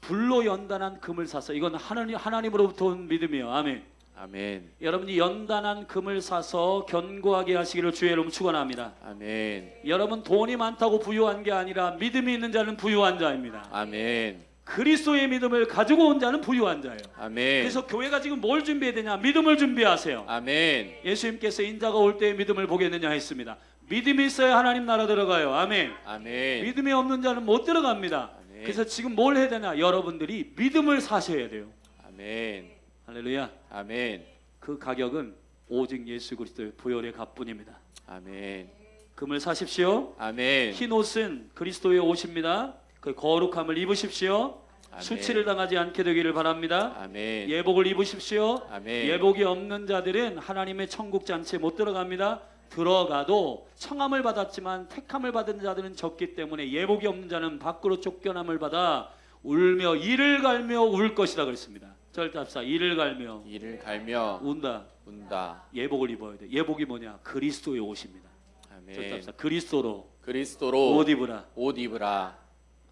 불로 연단한 금을 사서 이건 하나님으로부터 온 믿음이에요. 아멘. 아멘. 여러분이 연단한 금을 사서 견고하게 하시기를 주의 이름으로 축원합니다. 아멘. 여러분 돈이 많다고 부유한 게 아니라 믿음이 있는 자는 부유한 자입니다. 아멘. 그리스도의 믿음을 가지고 온 자는 부유한 자예요. 아멘. 그래서 교회가 지금 뭘 준비해야 되냐? 믿음을 준비하세요. 아멘. 예수님께서 인자가 올 때의 믿음을 보겠느냐 했습니다. 믿음이 있어야 하나님 나라 들어가요. 아멘. 아멘. 믿음이 없는 자는 못 들어갑니다. 아멘. 그래서 지금 뭘 해야 되냐? 여러분들이 믿음을 사셔야 돼요. 아멘. 할렐루야. 아멘. 그 가격은 오직 예수 그리스도의 보혈의 값뿐입니다. 아멘. 금을 사십시오. 아멘. 흰 옷은 그리스도의 옷입니다. 그 거룩함을 입으십시오. 아멘. 수치를 당하지 않게 되기를 바랍니다. 아멘. 예복을 입으십시오. 아멘. 예복이 없는 자들은 하나님의 천국 잔치에 못 들어갑니다. 들어가도 청함을 받았지만 택함을 받은 자들은 적기 때문에 예복이 없는 자는 밖으로 쫓겨남을 받아 울며 이를 갈며 울 것이라 그랬습니다. 절대합시다. 이를 갈며 이를 갈며 운다. 운다. 예복을 입어야 돼. 예복이 뭐냐? 그리스도의 옷입니다. 아멘. 절대합시다. 그리스도로 그리스도로 옷 입으라. 옷 입으라.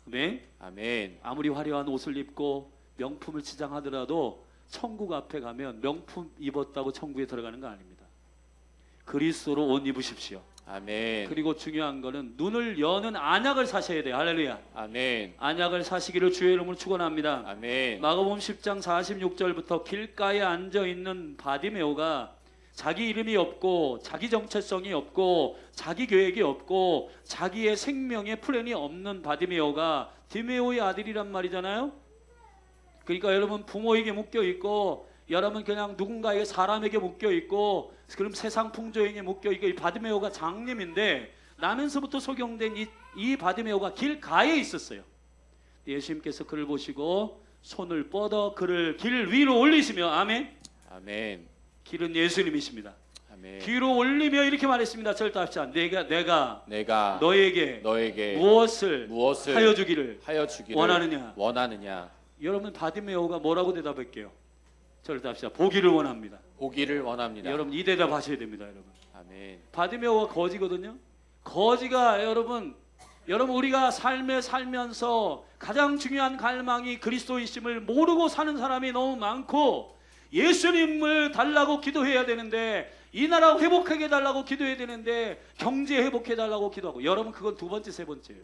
아멘. 아멘. 아무리 화려한 옷을 입고 명품을 치장하더라도 천국 앞에 가면 명품 입었다고 천국에 들어가는 거 아닙니다. 그리스도로 옷 입으십시오. 아멘. 그리고 중요한 거는 눈을 여는 안약을 사셔야 돼요. 할렐루야. 아멘. 안약을 사시기를 주의 이름으로 축원합니다. 아멘. 마가복음 10장 46절부터 길가에 앉아 있는 바디메오가 자기 이름이 없고 자기 정체성이 없고 자기 계획이 없고 자기의 생명의 플랜이 없는 바디메오가 디메오의 아들이란 말이잖아요. 그러니까 여러분 부모에게 묶여 있고 여러분 그냥 누군가에게 사람에게 묶여 있고 그럼 세상 풍조에게 묶여 있고 이 바디메오가 장님인데 나면서부터 소경된 이 바디메오가 길가에 있었어요. 예수님께서 그를 보시고 손을 뻗어 그를 길 위로 올리시며 아멘. 아멘. 길은 예수님이십니다. 아멘. 뒤로 올리며 이렇게 말했습니다. 절대합시다. 내가 내가 너에게 무엇을 하여 주기를 원하느냐. 여러분 바디메오가 뭐라고 대답할게요? 절대합시다. 보기를 원합니다. 보기를 원합니다. 여러분 이 대답하셔야 됩니다. 여러분. 아멘. 바디메오가 거지거든요. 거지가 여러분 우리가 삶에 살면서 가장 중요한 갈망이 그리스도이심을 모르고 사는 사람이 너무 많고 예수님을 달라고 기도해야 되는데, 이 나라 회복하게 해달라고 기도해야 되는데 경제 회복해달라고 기도하고, 여러분 그건 두 번째 세 번째예요.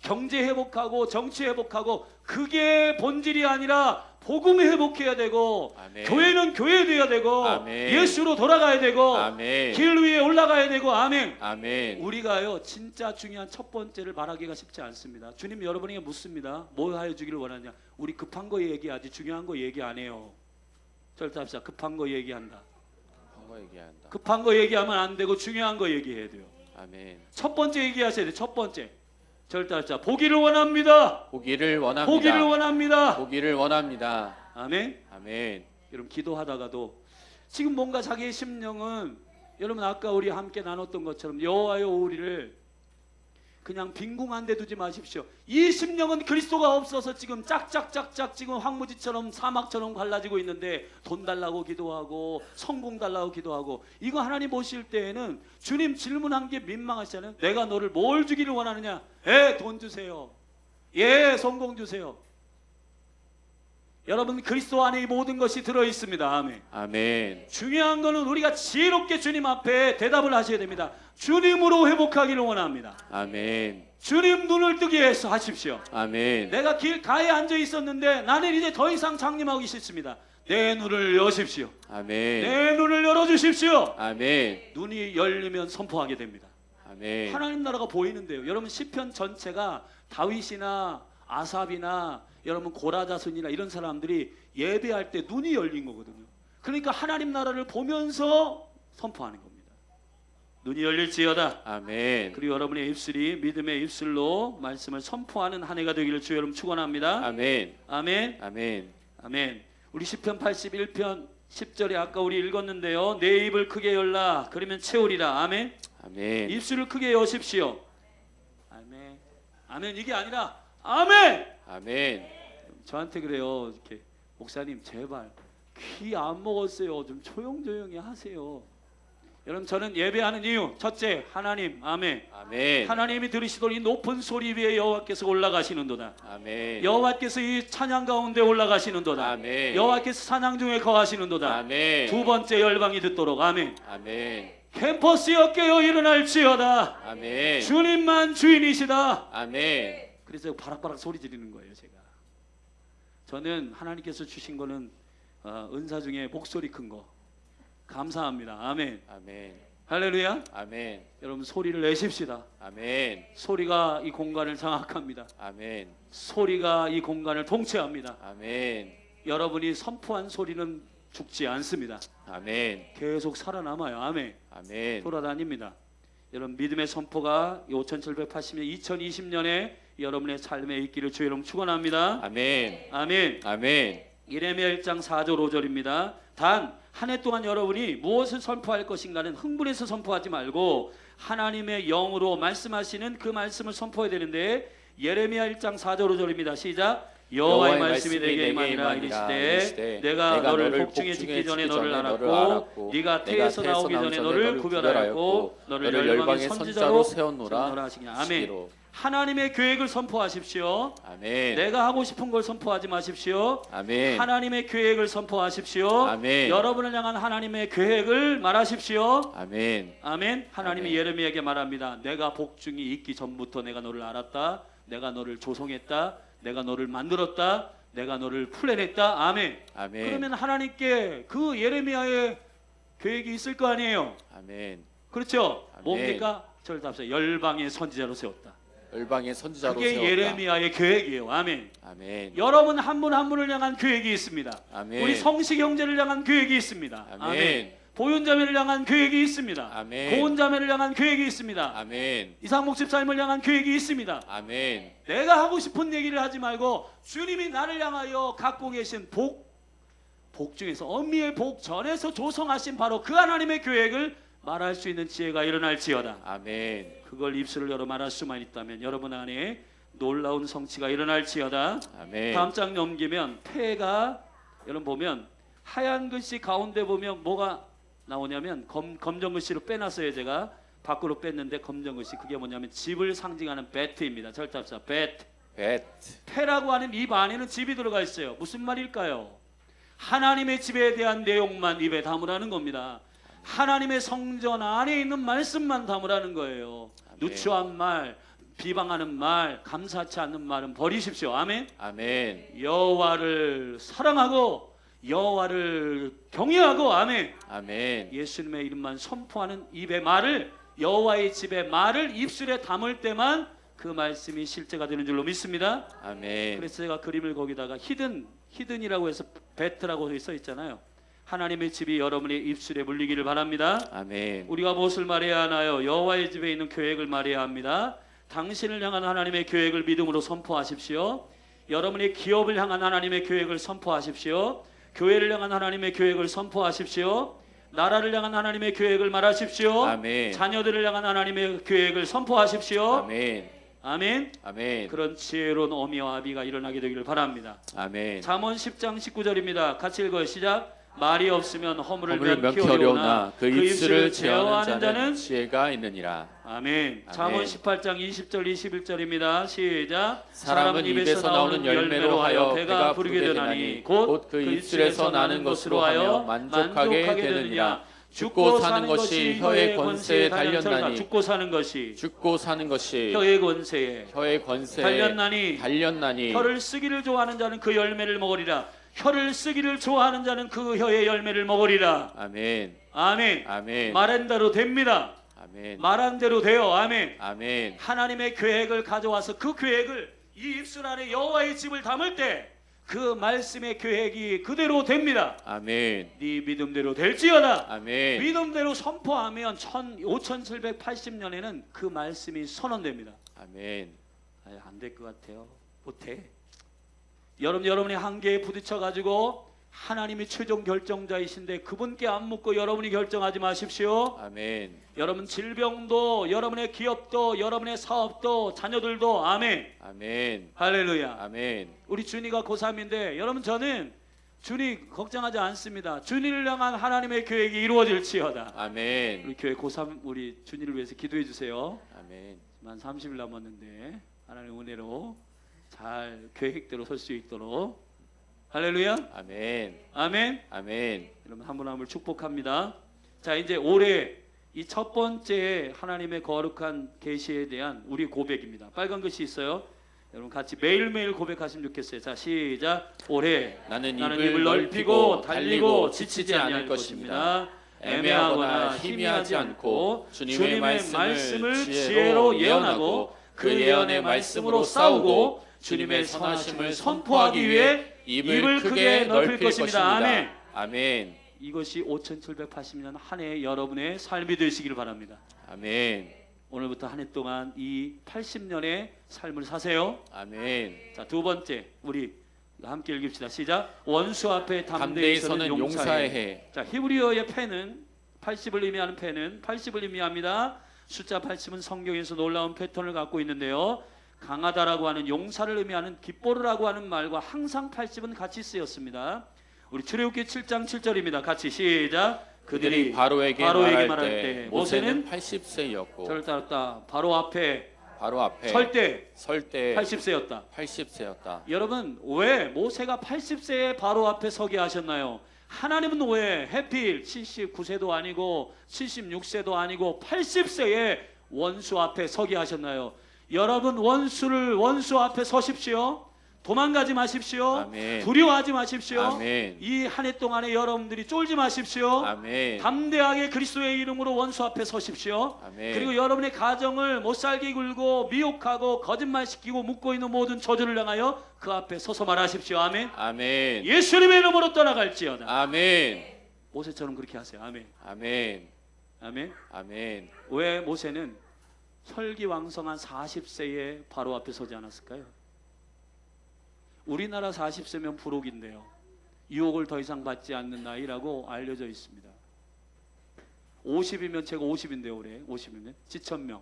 경제 회복하고 정치 회복하고 그게 본질이 아니라 복음 회복해야 되고, 아멘. 교회는 교회 돼야 되고, 아멘. 예수로 돌아가야 되고, 아멘. 길 위에 올라가야 되고. 아멘. 아멘. 우리가요 진짜 중요한 첫 번째를 말하기가 쉽지 않습니다. 주님 여러분에게 묻습니다. 뭐 하여 주기를 원하냐? 우리 급한 거 얘기하지 중요한 거 얘기 안 해요. 절대 합시다. 급한 거 얘기한다. 한거 얘기한다. 급한 거 얘기하면 안 되고 중요한 거 얘기해야 돼요. 아멘. 첫 번째 얘기하셔야 돼요. 첫 번째. 절대 합시다. 보기를 원합니다. 보기를 원합니다. 보기를 원합니다. 보기를 원합니다. 아멘. 아멘. 여러분 기도하다가도 지금 뭔가 자기의 심령은, 여러분 아까 우리 함께 나눴던 것처럼 여호와여 우리를 그냥 빈궁한 데 두지 마십시오. 이 심령은 그리스도가 없어서 지금 짝짝짝짝 지금 황무지처럼 사막처럼 갈라지고 있는데, 돈 달라고 기도하고 성공 달라고 기도하고, 이거 하나님 보실 때에는 주님 질문한 게 민망하시잖아요. 내가 너를 뭘 주기를 원하느냐? 돈 주세요. 성공 주세요. 여러분 그리스도 안에 이 모든 것이 들어있습니다. 아멘. 아멘. 중요한 거는 우리가 지혜롭게 주님 앞에 대답을 하셔야 됩니다. 주님으로 회복하기를 원합니다. 아멘. 주님 눈을 뜨게 해서 하십시오. 아멘. 내가 길가에 앉아 있었는데 나는 이제 더 이상 장님하기 싫습니다. 내 눈을 여십시오. 아멘. 내 눈을 열어주십시오. 아멘. 눈이 열리면 선포하게 됩니다. 아멘. 하나님 나라가 보이는데요. 여러분 시편 전체가 다윗이나 아삽이나 여러분 고라자손이나 이런 사람들이 예배할 때 눈이 열린 거거든요. 그러니까 하나님 나라를 보면서 선포하는 겁니다. 눈이 열릴지어다. 아멘. 그리고 여러분의 입술이 믿음의 입술로 말씀을 선포하는 한 해가 되기를 주 여러분 축원합니다. 아멘. 아멘. 아멘. 아멘. 우리 시편 81편 10절에 아까 우리 읽었는데요. 내 입을 크게 열라 그러면 채우리라. 아멘. 아멘. 입술을 크게 여십시오. 아멘. 아멘. 이게 아니라 아멘. 아멘. 저한테 그래요. 이렇게 목사님 제발 귀 안 먹었어요. 좀 조용조용히 하세요. 여러분 저는 예배하는 이유 첫째 하나님. 아멘. 아멘. 하나님이 들으시더니 높은 소리 위에 여호와께서 올라가시는도다. 아멘. 여호와께서 이 찬양 가운데 올라가시는도다. 아멘. 여호와께서 찬양 중에 거하시는도다. 아멘. 두 번째 열방이 듣도록. 아멘. 아멘. 캠퍼스여 깨어 일어날지어다. 아멘. 주님만 주인이시다. 아멘. 그래서 바락바락 소리 지르는 거예요. 제가 저는 하나님께서 주신 거는 은사 중에 목소리 큰 거 감사합니다. 아멘. 아멘. 할렐루야. 아멘. 여러분 소리를 내십시다. 아멘. 소리가 이 공간을 장악합니다. 아멘. 소리가 이 공간을 통치합니다. 아멘. 여러분이 선포한 소리는 죽지 않습니다. 아멘. 계속 살아남아요. 아멘. 아멘. 돌아다닙니다. 여러분 믿음의 선포가 5780년 2020년에 여러분의 삶에 있기를 주 여러분 축원합니다. 아멘. 아멘. 아멘. 예레미야 1장 4절 5절입니다. 단 한 해 동안 여러분이 무엇을 선포할 것인가는 흥분해서 선포하지 말고 하나님의 영으로 말씀하시는 그 말씀을 선포해야 되는데, 예레미야 1장 4절 5절입니다. 시작. 여호와의 말씀이 내게 임하니라 이르시되 내가 너를 복중에 짓기 전에 너를 알았고 네가 태에서 나오기 전에 너를 구별하였고 너를 열방의 선지자로 세웠노라 하시냐. 아멘. 하나님의 계획을 선포하십시오. 아멘. 내가 하고 싶은 걸 선포하지 마십시오. 아멘. 하나님의 계획을 선포하십시오. 아멘. 여러분을 향한 하나님의 계획을 말하십시오. 아멘. 아멘. 하나님이 아멘. 예레미야에게 말합니다. 내가 복중이 있기 전부터 내가 너를 알았다. 내가 너를 조성했다. 내가 너를 만들었다. 내가 너를 풀어냈다. 아멘. 아멘. 그러면 하나님께 그 예레미야의 계획이 있을 거 아니에요. 아멘. 그렇죠? 아멘. 뭡니까? 저를 답사 열방의 선지자로 세웠다. 열방의 선지자로 그게 세웠다. 예레미야의 계획이에요. 아멘. 아멘. 여러분 한 분 한 분을 향한 계획이 있습니다. 아멘. 우리 성식 형제를 향한 계획이 있습니다. 아멘. 아멘. 보윤자매를 향한 계획이 있습니다. 아멘. 고은자매를 향한 계획이 있습니다. 아멘. 이상목 집사님을 향한 계획이 있습니다. 아멘. 내가 하고 싶은 얘기를 하지 말고 주님이 나를 향하여 갖고 계신 복 중에서 엄미의 복 전에서 조성하신 바로 그 하나님의 계획을 말할 수 있는 지혜가 일어날지어다. 아멘. 그걸 입술을 열어 말할 수만 있다면 여러분 안에 놀라운 성취가 일어날지어다. 아멘. 다음 장 넘기면 폐가 여러분 보면 하얀 글씨 가운데 보면 뭐가 나오냐면 검정 글씨로 빼놨어요. 제가 밖으로 뺐는데 검정 글씨 그게 뭐냐면 집을 상징하는 배트입니다. 절답사 배트. 배트. 폐라고 하는 입 안에는 집이 들어가 있어요. 무슨 말일까요? 하나님의 집에 대한 내용만 입에 담으라는 겁니다. 하나님의 성전 안에 있는 말씀만 담으라는 거예요. 아멘. 누추한 말, 비방하는 말, 감사치 않는 말은 버리십시오. 아멘. 아멘. 여호와를 사랑하고 여호와를 경외하고 아멘. 아멘. 예수님의 이름만 선포하는 입의 말을, 여호와의 집의 말을 입술에 담을 때만 그 말씀이 실제가 되는 줄로 믿습니다. 아멘. 그래서 제가 그림을 거기다가 히든이라고 해서 베트라고 써 있잖아요. 하나님의 집이 여러분의 입술에 물리기를 바랍니다. 아멘. 우리가 무엇을 말해야 하나요? 여호와의 집에 있는 계획을 말해야 합니다. 당신을 향한 하나님의 계획을 믿음으로 선포하십시오. 여러분의 기업을 향한 하나님의 계획을 선포하십시오. 교회를 향한 하나님의 계획을 선포하십시오. 나라를 향한 하나님의 계획을 말하십시오. 아멘. 자녀들을 향한 하나님의 계획을 선포하십시오. 아멘. 아멘. 아멘. 그런 지혜로운 어미와 아비가 일어나게 되기를 바랍니다. 아멘. 잠언 10장 19절입니다. 같이 읽어요. 시작. 말이 없으면 허물을 허물을 면키 면키 어려우나 어려우나 그 입술을 제어하는 자는 자는 지혜가 있느니라. 아멘. 잠언 18장 20절 21절입니다. 시작. 사람은 입에서 나오는 열매로 하여 배가 부르게 되나니 곧 그 입술에서 나는 것으로 하여 만족하게 되느니라. 죽고 사는 것이 혀의 권세에 달렸나니 죽고 사는 것이 죽고 사는 것이 혀의 권세에 달렸나니 혀를 쓰기를 좋아하는 자는 그 열매를 먹으리라. 혀를 쓰기를 좋아하는 자는 그 혀의 열매를 먹으리라. 아멘. 아멘. 아멘. 말한 대로 됩니다. 아멘. 말한 대로 돼요. 아멘. 아멘. 하나님의 계획을 가져와서 그 계획을 이 입술 안에 여호와의 집을 담을 때 그 말씀의 계획이 그대로 됩니다. 아멘. 네 믿음대로 될지어다. 아멘. 믿음대로 선포하면 5780년에는 그 말씀이 선언됩니다. 아멘. 안 될 것 같아요. 못해. 여러분의 한계에 부딪혀 가지고 하나님이 최종 결정자이신데 그분께 안 묻고 여러분이 결정하지 마십시오. 아멘. 여러분 질병도, 여러분의 기업도, 여러분의 사업도, 자녀들도 아멘. 아멘. 할렐루야. 아멘. 우리 준이가 고3인데 여러분 저는 준이 걱정하지 않습니다. 준이를 향한 하나님의 계획이 이루어질지어다. 아멘. 우리 교회 고3 우리 준이를 위해서 기도해 주세요. 아멘. 만 30일 남았는데 하나님의 은혜로 잘 계획대로 설 수 있도록. 할렐루야. 아멘. 아멘. 아멘. 여러분 한 분 한 분 축복합니다. 자, 이제 올해 이 첫 번째 하나님의 거룩한 계시에 대한 우리 고백입니다. 빨간 글씨 있어요. 여러분 같이 매일매일 고백하시면 좋겠어요. 자, 시작. 올해 나는 입을 넓히고 달리고 지치지 않을 것입니다. 애매하거나 희미하지 않고 주님의 말씀을 지혜로 예언하고 그 예언의 말씀으로 싸우고 주님의 선하심을 선포하기 위해 입을 크게 넓힐 것입니다. 아멘. 아멘. 이것이 5780년 한 해 여러분의 삶이 되시길 바랍니다. 아멘. 오늘부터 한 해 동안 이 80년의 삶을 사세요. 아멘. 자, 두 번째 우리 함께 읽읍시다. 시작. 원수 앞에 담대히 서는 용사의 해. 자, 히브리어의 패는 80을 의미하는 패는 80을 의미합니다. 숫자 80은 성경에서 놀라운 패턴을 갖고 있는데요. 강하다라고 하는 용사를 의미하는 깃보르라고 하는 말과 항상 80은 같이 쓰였습니다. 우리 출애굽기 7장 7절입니다. 같이 시작. 그들이 바로에게 말할 때 모세는 80세였고 저를 따랐다. 바로 앞에 설 때 80세였다. 80세였다. 여러분 왜 모세가 80세에 바로 앞에 서게 하셨나요? 하나님은 왜 해필 79세도 아니고 76세도 아니고 80세에 원수 앞에 서게 하셨나요? 여러분 원수 앞에 서십시오. 도망가지 마십시오. 아멘. 두려워하지 마십시오. 아멘. 이 한 해 동안에 여러분들이 쫄지 마십시오. 아멘. 담대하게 그리스도의 이름으로 원수 앞에 서십시오. 아멘. 그리고 여러분의 가정을 못살게 굴고 미혹하고 거짓말시키고 묶고 있는 모든 저주를 향하여 그 앞에 서서 말하십시오. 아멘. 아멘. 예수님의 이름으로 떠나갈지어다. 아멘. 모세처럼 그렇게 하세요. 아멘. 아멘. 아멘. 아멘. 왜 모세는 설기왕성한 40세에 바로 앞에 서지 않았을까요? 우리나라 40세면 부록인데요. 유혹을 더 이상 받지 않는 나이라고 알려져 있습니다. 50이면 제가 50인데요. 올해 50이면 지천명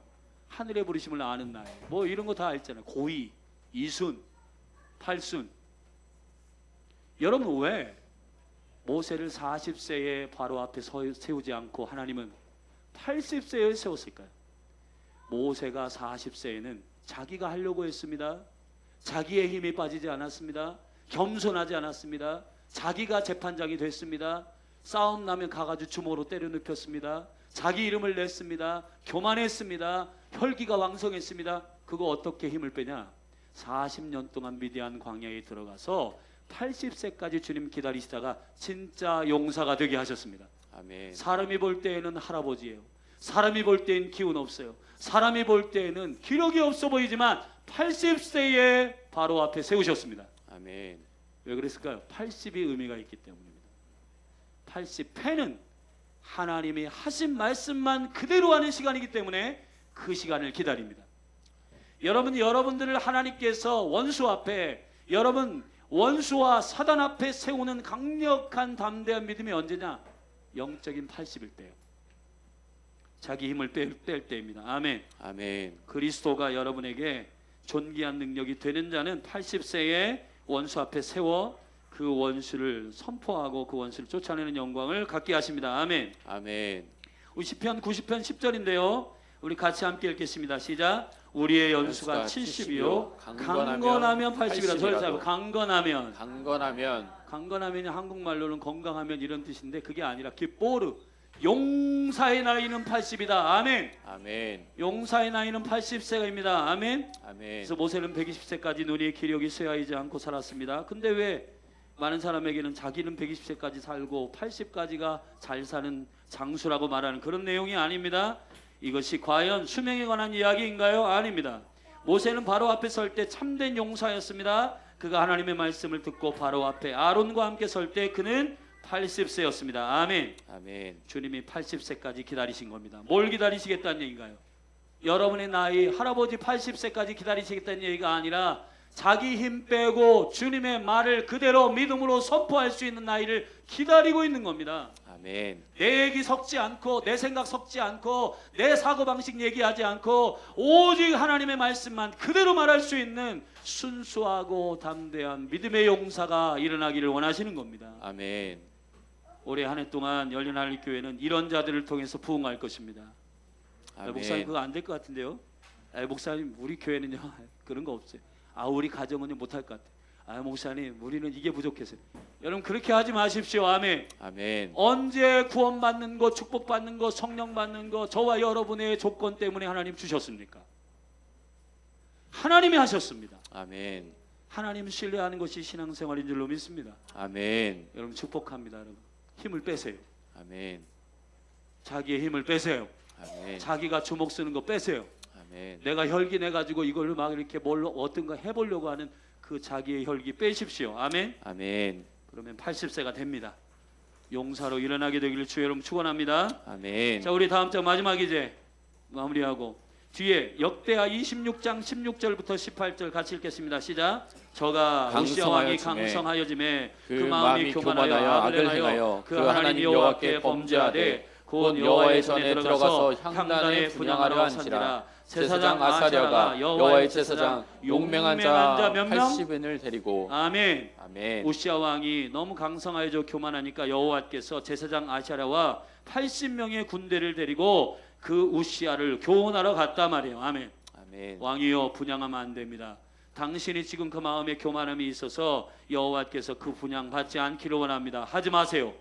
하늘의 부르심을 아는 나이 뭐 이런 거 다 알잖아요. 고이, 이순, 팔순. 여러분 왜 모세를 40세에 바로 앞에 세우지 않고 하나님은 80세에 세웠을까요? 모세가 40세에는 자기가 하려고 했습니다. 자기의 힘이 빠지지 않았습니다. 겸손하지 않았습니다. 자기가 재판장이 됐습니다. 싸움 나면 가가지고 주먹으로 때려 눕혔습니다. 자기 이름을 냈습니다. 교만했습니다. 혈기가 왕성했습니다. 그거 어떻게 힘을 빼냐? 40년 동안 미디안 광야에 들어가서 80세까지 주님 기다리시다가 진짜 용사가 되게 하셨습니다. 아멘. 사람이 볼 때에는 할아버지예요. 사람이 볼 때는 기운 없어요. 사람이 볼 때에는 기력이 없어 보이지만 80세에 바로 앞에 세우셨습니다. 아멘. 왜 그랬을까요? 80이 의미가 있기 때문입니다. 80회는 하나님이 하신 말씀만 그대로 하는 시간이기 때문에 그 시간을 기다립니다. 여러분들을 하나님께서 원수 앞에, 여러분 원수와 사단 앞에 세우는 강력한 담대한 믿음이 언제냐? 영적인 80일 때요. 자기 힘을 뺄 때입니다. 아멘. 아멘. 그리스도가 여러분에게 존귀한 능력이 되는 자는 80세에 원수 앞에 세워 그 원수를 선포하고 그 원수를 쫓아내는 영광을 갖게 하십니다. 아멘. 아멘. 우리 시편 90편 10절인데요. 우리 같이 함께 읽겠습니다. 시작. 우리의 연수가 70이요 강건하면 80이라. 저를 강건하면 한국말로는 건강하면 이런 뜻인데 그게 아니라 기뽀르, 용사의 나이는 80이다. 아멘. 아멘. 용사의 나이는 80세가입니다. 아멘. 아멘. 그래서 모세는 120세까지 눈이 기력이 쇠하이지 않고 살았습니다. 근데 왜 많은 사람에게는 자기는 120세까지 살고 80까지가 잘 사는 장수라고 말하는 그런 내용이 아닙니다. 이것이 과연 수명에 관한 이야기인가요? 아닙니다. 모세는 바로 앞에 설 때 참된 용사였습니다. 그가 하나님의 말씀을 듣고 바로 앞에 아론과 함께 설 때 그는 80세였습니다. 아멘. 아멘. 주님이 80세까지 기다리신 겁니다. 뭘 기다리시겠다는 얘기인가요? 여러분의 나이 할아버지 80세까지 기다리시겠다는 얘기가 아니라 자기 힘 빼고 주님의 말을 그대로 믿음으로 선포할 수 있는 나이를 기다리고 있는 겁니다. 아멘. 내 얘기 섞지 않고 내 생각 섞지 않고 내 사고방식 얘기하지 않고 오직 하나님의 말씀만 그대로 말할 수 있는 순수하고 담대한 믿음의 용사가 일어나기를 원하시는 겁니다. 아멘. 올해 한 해 동안 열린 하늘 교회는 이런 자들을 통해서 부흥할 것입니다. 목사님 그거 안 될 것 같은데요? 목사님 우리 교회는요 그런 거 없어요. 우리 가정은요 못할 것 같아요. 목사님 우리는 이게 부족해서요. 여러분 그렇게 하지 마십시오. 아멘. 아멘. 언제 구원받는 거, 축복받는 거, 성령 받는 거 저와 여러분의 조건 때문에 하나님 주셨습니까? 하나님이 하셨습니다. 아멘. 하나님 신뢰하는 것이 신앙생활인 줄로 믿습니다. 아멘. 여러분 축복합니다. 여러분 힘을 빼세요. 아멘. 자기의 힘을 빼세요. 아멘. 자기가 주먹 쓰는 거 빼세요. 아멘. 내가 혈기 내 가지고 이걸로 막 이렇게 뭘로 어떤 거 해보려고 하는 그 자기의 혈기 빼십시오. 아멘. 아멘. 그러면 80세가 됩니다. 용사로 일어나게 되기를 주 여러분 축원합니다. 아멘. 자, 우리 다음 장 마지막 이제 마무리하고 뒤에 역대하 26장 16절부터 18절 같이 읽겠습니다. 시작. 저가 우시야 왕이 강성하여짐에 그 마음이 교만하여 악을 행하여 그 하나님 여호와께 범죄하되 곧 여호와의 전에 들어가서 향단에 분향하려 한지라. 제사장 아사랴가 여호와의 제사장 용맹한 자 몇 명? 80인을 데리고. 아멘. 아멘. 우시야 왕이 너무 강성하여 교만하니까 여호와께서 제사장 아사랴와 80명의 군대를 데리고 그 우시야를 교훈하러 갔단 말이에요. 아멘. 아멘. 왕이여 분향하면 안 됩니다. 당신이 지금 그 마음에 교만함이 있어서 여호와께서 그 분향 받지 않기를 원합니다. 하지 마세요.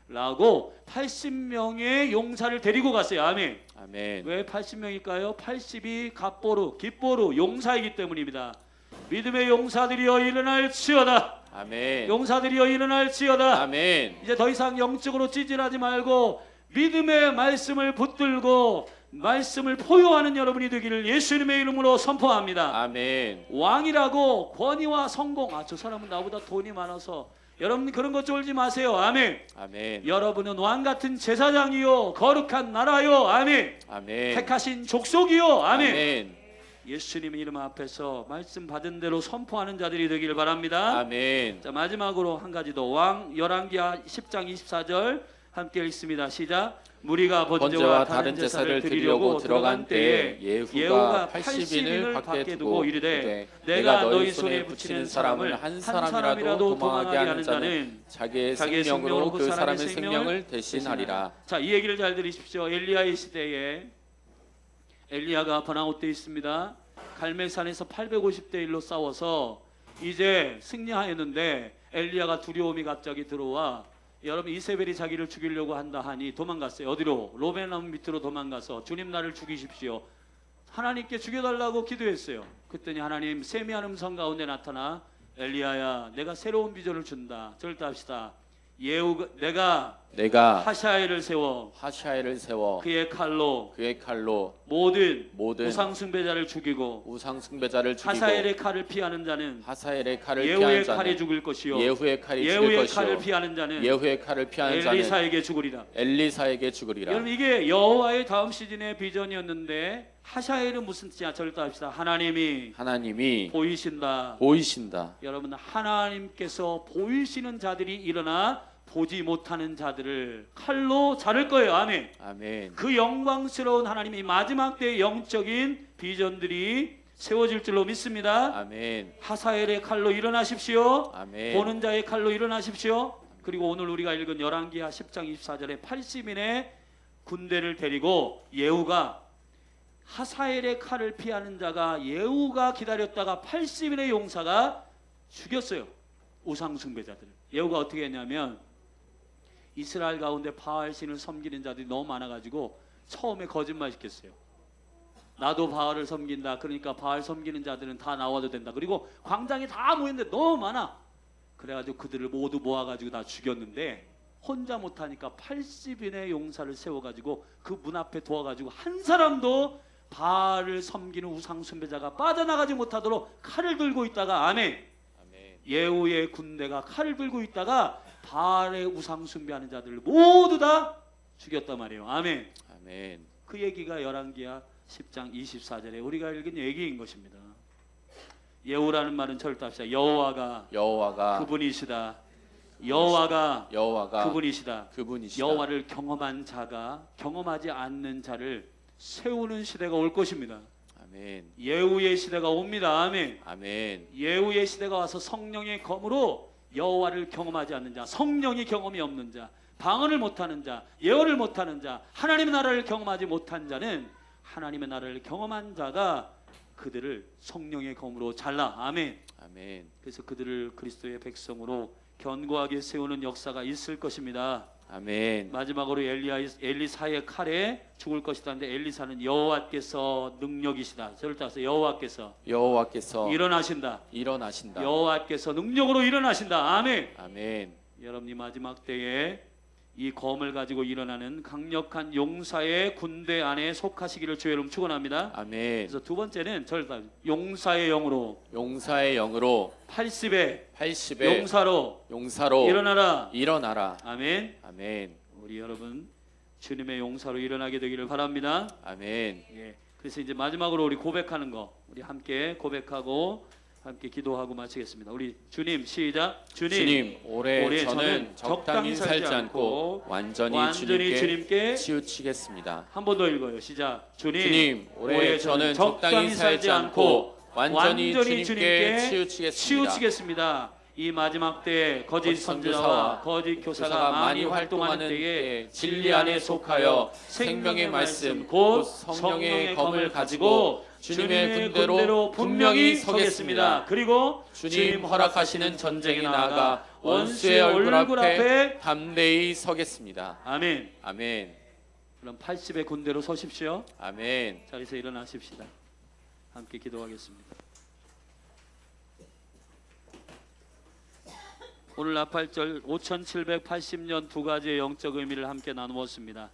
라고 80명의 용사를 데리고 갔어요. 아멘. 아멘. 왜 80명일까요? 80이 갑보르, 깃보르, 용사이기 때문입니다. 믿음의 용사들이여 일어날지어다. 아멘. 용사들이여 일어날지어다. 아멘. 이제 더 이상 영적으로 찌질하지 말고 믿음의 말씀을 붙들고 말씀을 포효하는 여러분이 되기를 예수님의 이름으로 선포합니다. 아멘. 왕이라고 권위와 성공, 저 사람은 나보다 돈이 많아서, 여러분 그런 거 쫄지 마세요. 아멘. 아멘. 여러분은 왕 같은 제사장이요 거룩한 나라요. 아멘. 아멘. 택하신 족속이요. 아멘. 아멘. 예수님의 이름 앞에서 말씀 받은 대로 선포하는 자들이 되기를 바랍니다. 아멘. 자, 마지막으로 한 가지 더. 왕 열왕기하 10장 24절 함께 읽습니다. 시작. 무리가 번제와 다른 제사를 드리려고 들어간 때에 예후가 80인을 밖에 두고 이르되 내가 너희 손에 붙이는 사람을 한 사람이라도 도망하게 하는 자는 자기의 생명으로 그 사람의 생명을 대신하리라. 자, 이 얘기를 잘 들으십시오. 엘리야의 시대에 엘리야가 번아웃 때 있습니다. 갈멜산에서 850대 1로 싸워서 이제 승리하였는데 엘리야가 두려움이 갑자기 들어와 여러분 이세벨이 자기를 죽이려고 한다 하니 도망갔어요. 어디로? 로벤나무 밑으로 도망가서 주님 나를 죽이십시오. 하나님께 죽여달라고 기도했어요. 그랬더니 하나님 세미한 음성 가운데 나타나 엘리야야 내가 새로운 비전을 준다. 절대합시다. 내가 하샤엘을 세워 하샤엘을 세워 그의 칼로 모든 우상 숭배자를 죽이고 우상 숭배자를 죽이고 하사엘의 칼을 피하는 자는 하사엘의 칼을 예후의 피하는 칼에 자는 죽을 것이요 예후의 칼이 죽을 예후의 것이요 칼을 피하는 자는 예후의 칼을 피하는 자는 엘리사에게 죽으리라. 엘리사에게 죽으리라. 여러분 이게 여호와의 다음 시즌의 비전이었는데 하샤엘은 무슨 뜻이냐? 절대합시다. 하나님이 보이신다. 여러분 하나님께서 보이시는 자들이 일어나 보지 못하는 자들을 칼로 자를 거예요. 아멘. 아멘. 그 영광스러운 하나님의 마지막 때의 영적인 비전들이 세워질 줄로 믿습니다. 아멘. 하사엘의 칼로 일어나십시오. 아멘. 보는 자의 칼로 일어나십시오. 그리고 오늘 우리가 읽은 열왕기하 10장 24절에 80인의 군대를 데리고 예후가 하사엘의 칼을 피하는 자가 예후가 기다렸다가 80인의 용사가 죽였어요. 우상 숭배자들을. 예후가 어떻게 했냐면 이스라엘 가운데 바알 신을 섬기는 자들이 너무 많아가지고 처음에 거짓말 시켰어요. 나도 바알을 섬긴다. 그러니까 바알 섬기는 자들은 다 나와도 된다. 그리고 광장에 다 모였는데 너무 많아. 그래가지고 그들을 모두 모아가지고 다 죽였는데 혼자 못하니까 80인의 용사를 세워가지고 그 문 앞에 도와가지고 한 사람도 바알을 섬기는 우상 숭배자가 빠져나가지 못하도록 칼을 들고 있다가 아멘. 예후의 군대가 칼을 들고 있다가 바알의 우상 숭배하는 자들을 모두 다 죽였단 말이에요. 아멘. 아멘. 그 얘기가 열왕기하 10장 24절에 우리가 읽은 얘기인 것입니다. 예후라는 말은 절대합시다. 여호와가 그분이시다. 여호와가 그분이시다. 여호와를 경험한 자가 경험하지 않는 자를 세우는 시대가 올 것입니다. 아멘. 예후의 시대가 옵니다. 아멘. 아멘. 예후의 시대가 와서 성령의 검으로 여호와를 경험하지 않는 자, 성령의 경험이 없는 자, 방언을 못하는 자, 예언을 못하는 자, 하나님의 나라를 경험하지 못한 자는 하나님의 나라를 경험한 자가 그들을 성령의 검으로 잘라. 아멘. 아멘. 그래서 그들을 그리스도의 백성으로 견고하게 세우는 역사가 있을 것입니다. 아멘. 마지막으로 엘리사의 칼에 죽을 것이다는데 엘리사는 여호와께서 능력이시다. 저를 따라서 여호와께서 일어나신다. 여호와께서 능력으로 일어나신다. 아멘. 아멘. 여러분이 마지막 때에 이 검을 가지고 일어나는 강력한 용사의 군대 안에 속하시기를 주의 이름 축원합니다. 아멘. 그래서 두 번째는 저를 따라서 용사의 영으로 80의 용사로 일어나라. 아멘. 아멘. 우리 여러분 주님의 용사로 일어나게 되기를 바랍니다. 아멘. 예. 그래서 이제 마지막으로 우리 고백하는 거 우리 함께 고백하고 함께 기도하고 마치겠습니다. 우리 주님 시작. 주님 올해 저는 적당히 살지 않고 완전히 주님께 치우치겠습니다. 한 번 더 읽어요. 시작. 주님 올해 저는 적당히 살지 않고 완전히 주님께 치우치겠습니다. 이 마지막 때 거짓 선지자와 거짓 교사가 많이 활동하는 때에 진리 안에 속하여 생명의 말씀 곧 성령의 검을 가지고 주님의 군대로 분명히 서겠습니다. 그리고 주님 허락하시는 전쟁에 나아가 원수의 얼굴 앞에 담대히 서겠습니다. 아멘. 아멘. 그럼 80의 군대로 서십시오. 아멘. 자리에서 일어나십시다. 함께 기도하겠습니다. 오늘 나팔절 5780년 두 가지의 영적 의미를 함께 나누었습니다.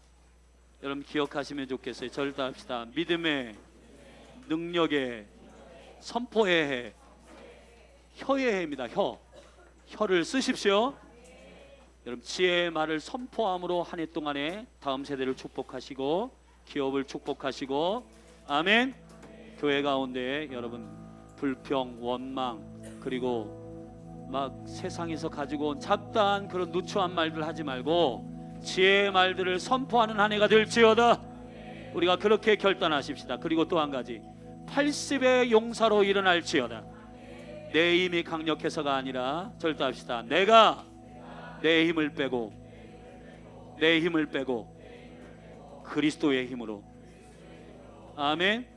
여러분 기억하시면 좋겠어요. 저를 따릅시다. 믿음의 능력의 선포의 해, 혀의 해입니다. 혀를 쓰십시오. 여러분 지혜의 말을 선포함으로 한 해 동안에 다음 세대를 축복하시고 기업을 축복하시고 아멘. 교회 가운데 여러분 불평, 원망 그리고 막 세상에서 가지고 온 잡다한 그런 누추한 말들 하지 말고 지혜의 말들을 선포하는 한 해가 될지어다. 우리가 그렇게 결단하십시다. 그리고 또 한 가지 80의 용사로 일어날지어다. 내 힘이 강력해서가 아니라 절대합시다. 내가 내 힘을 빼고 그리스도의 힘으로 아멘.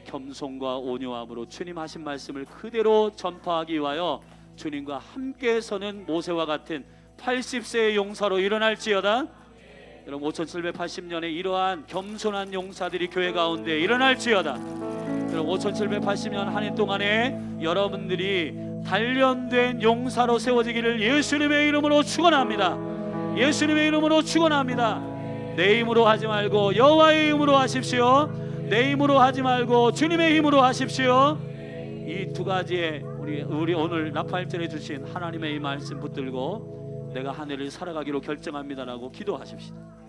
겸손과 온유함으로 주님 하신 말씀을 그대로 전파하기 위하여 주님과 함께 서는 모세와 같은 80세의 용사로 일어날지어다. 여러분 5780년에 이러한 겸손한 용사들이 교회 가운데 일어날지어다. 여러분 5780년 한 해 동안에 여러분들이 단련된 용사로 세워지기를 예수님의 이름으로 축원합니다. 예수님의 이름으로 축원합니다. 내 힘으로 하지 말고 여호와의 힘으로 하십시오. 내 힘으로 하지 말고 주님의 힘으로 하십시오. 이 두 가지에 우리 오늘 나팔절에 주신 하나님의 이 말씀 붙들고 내가 한 해를 살아가기로 결정합니다라고 기도하십시다.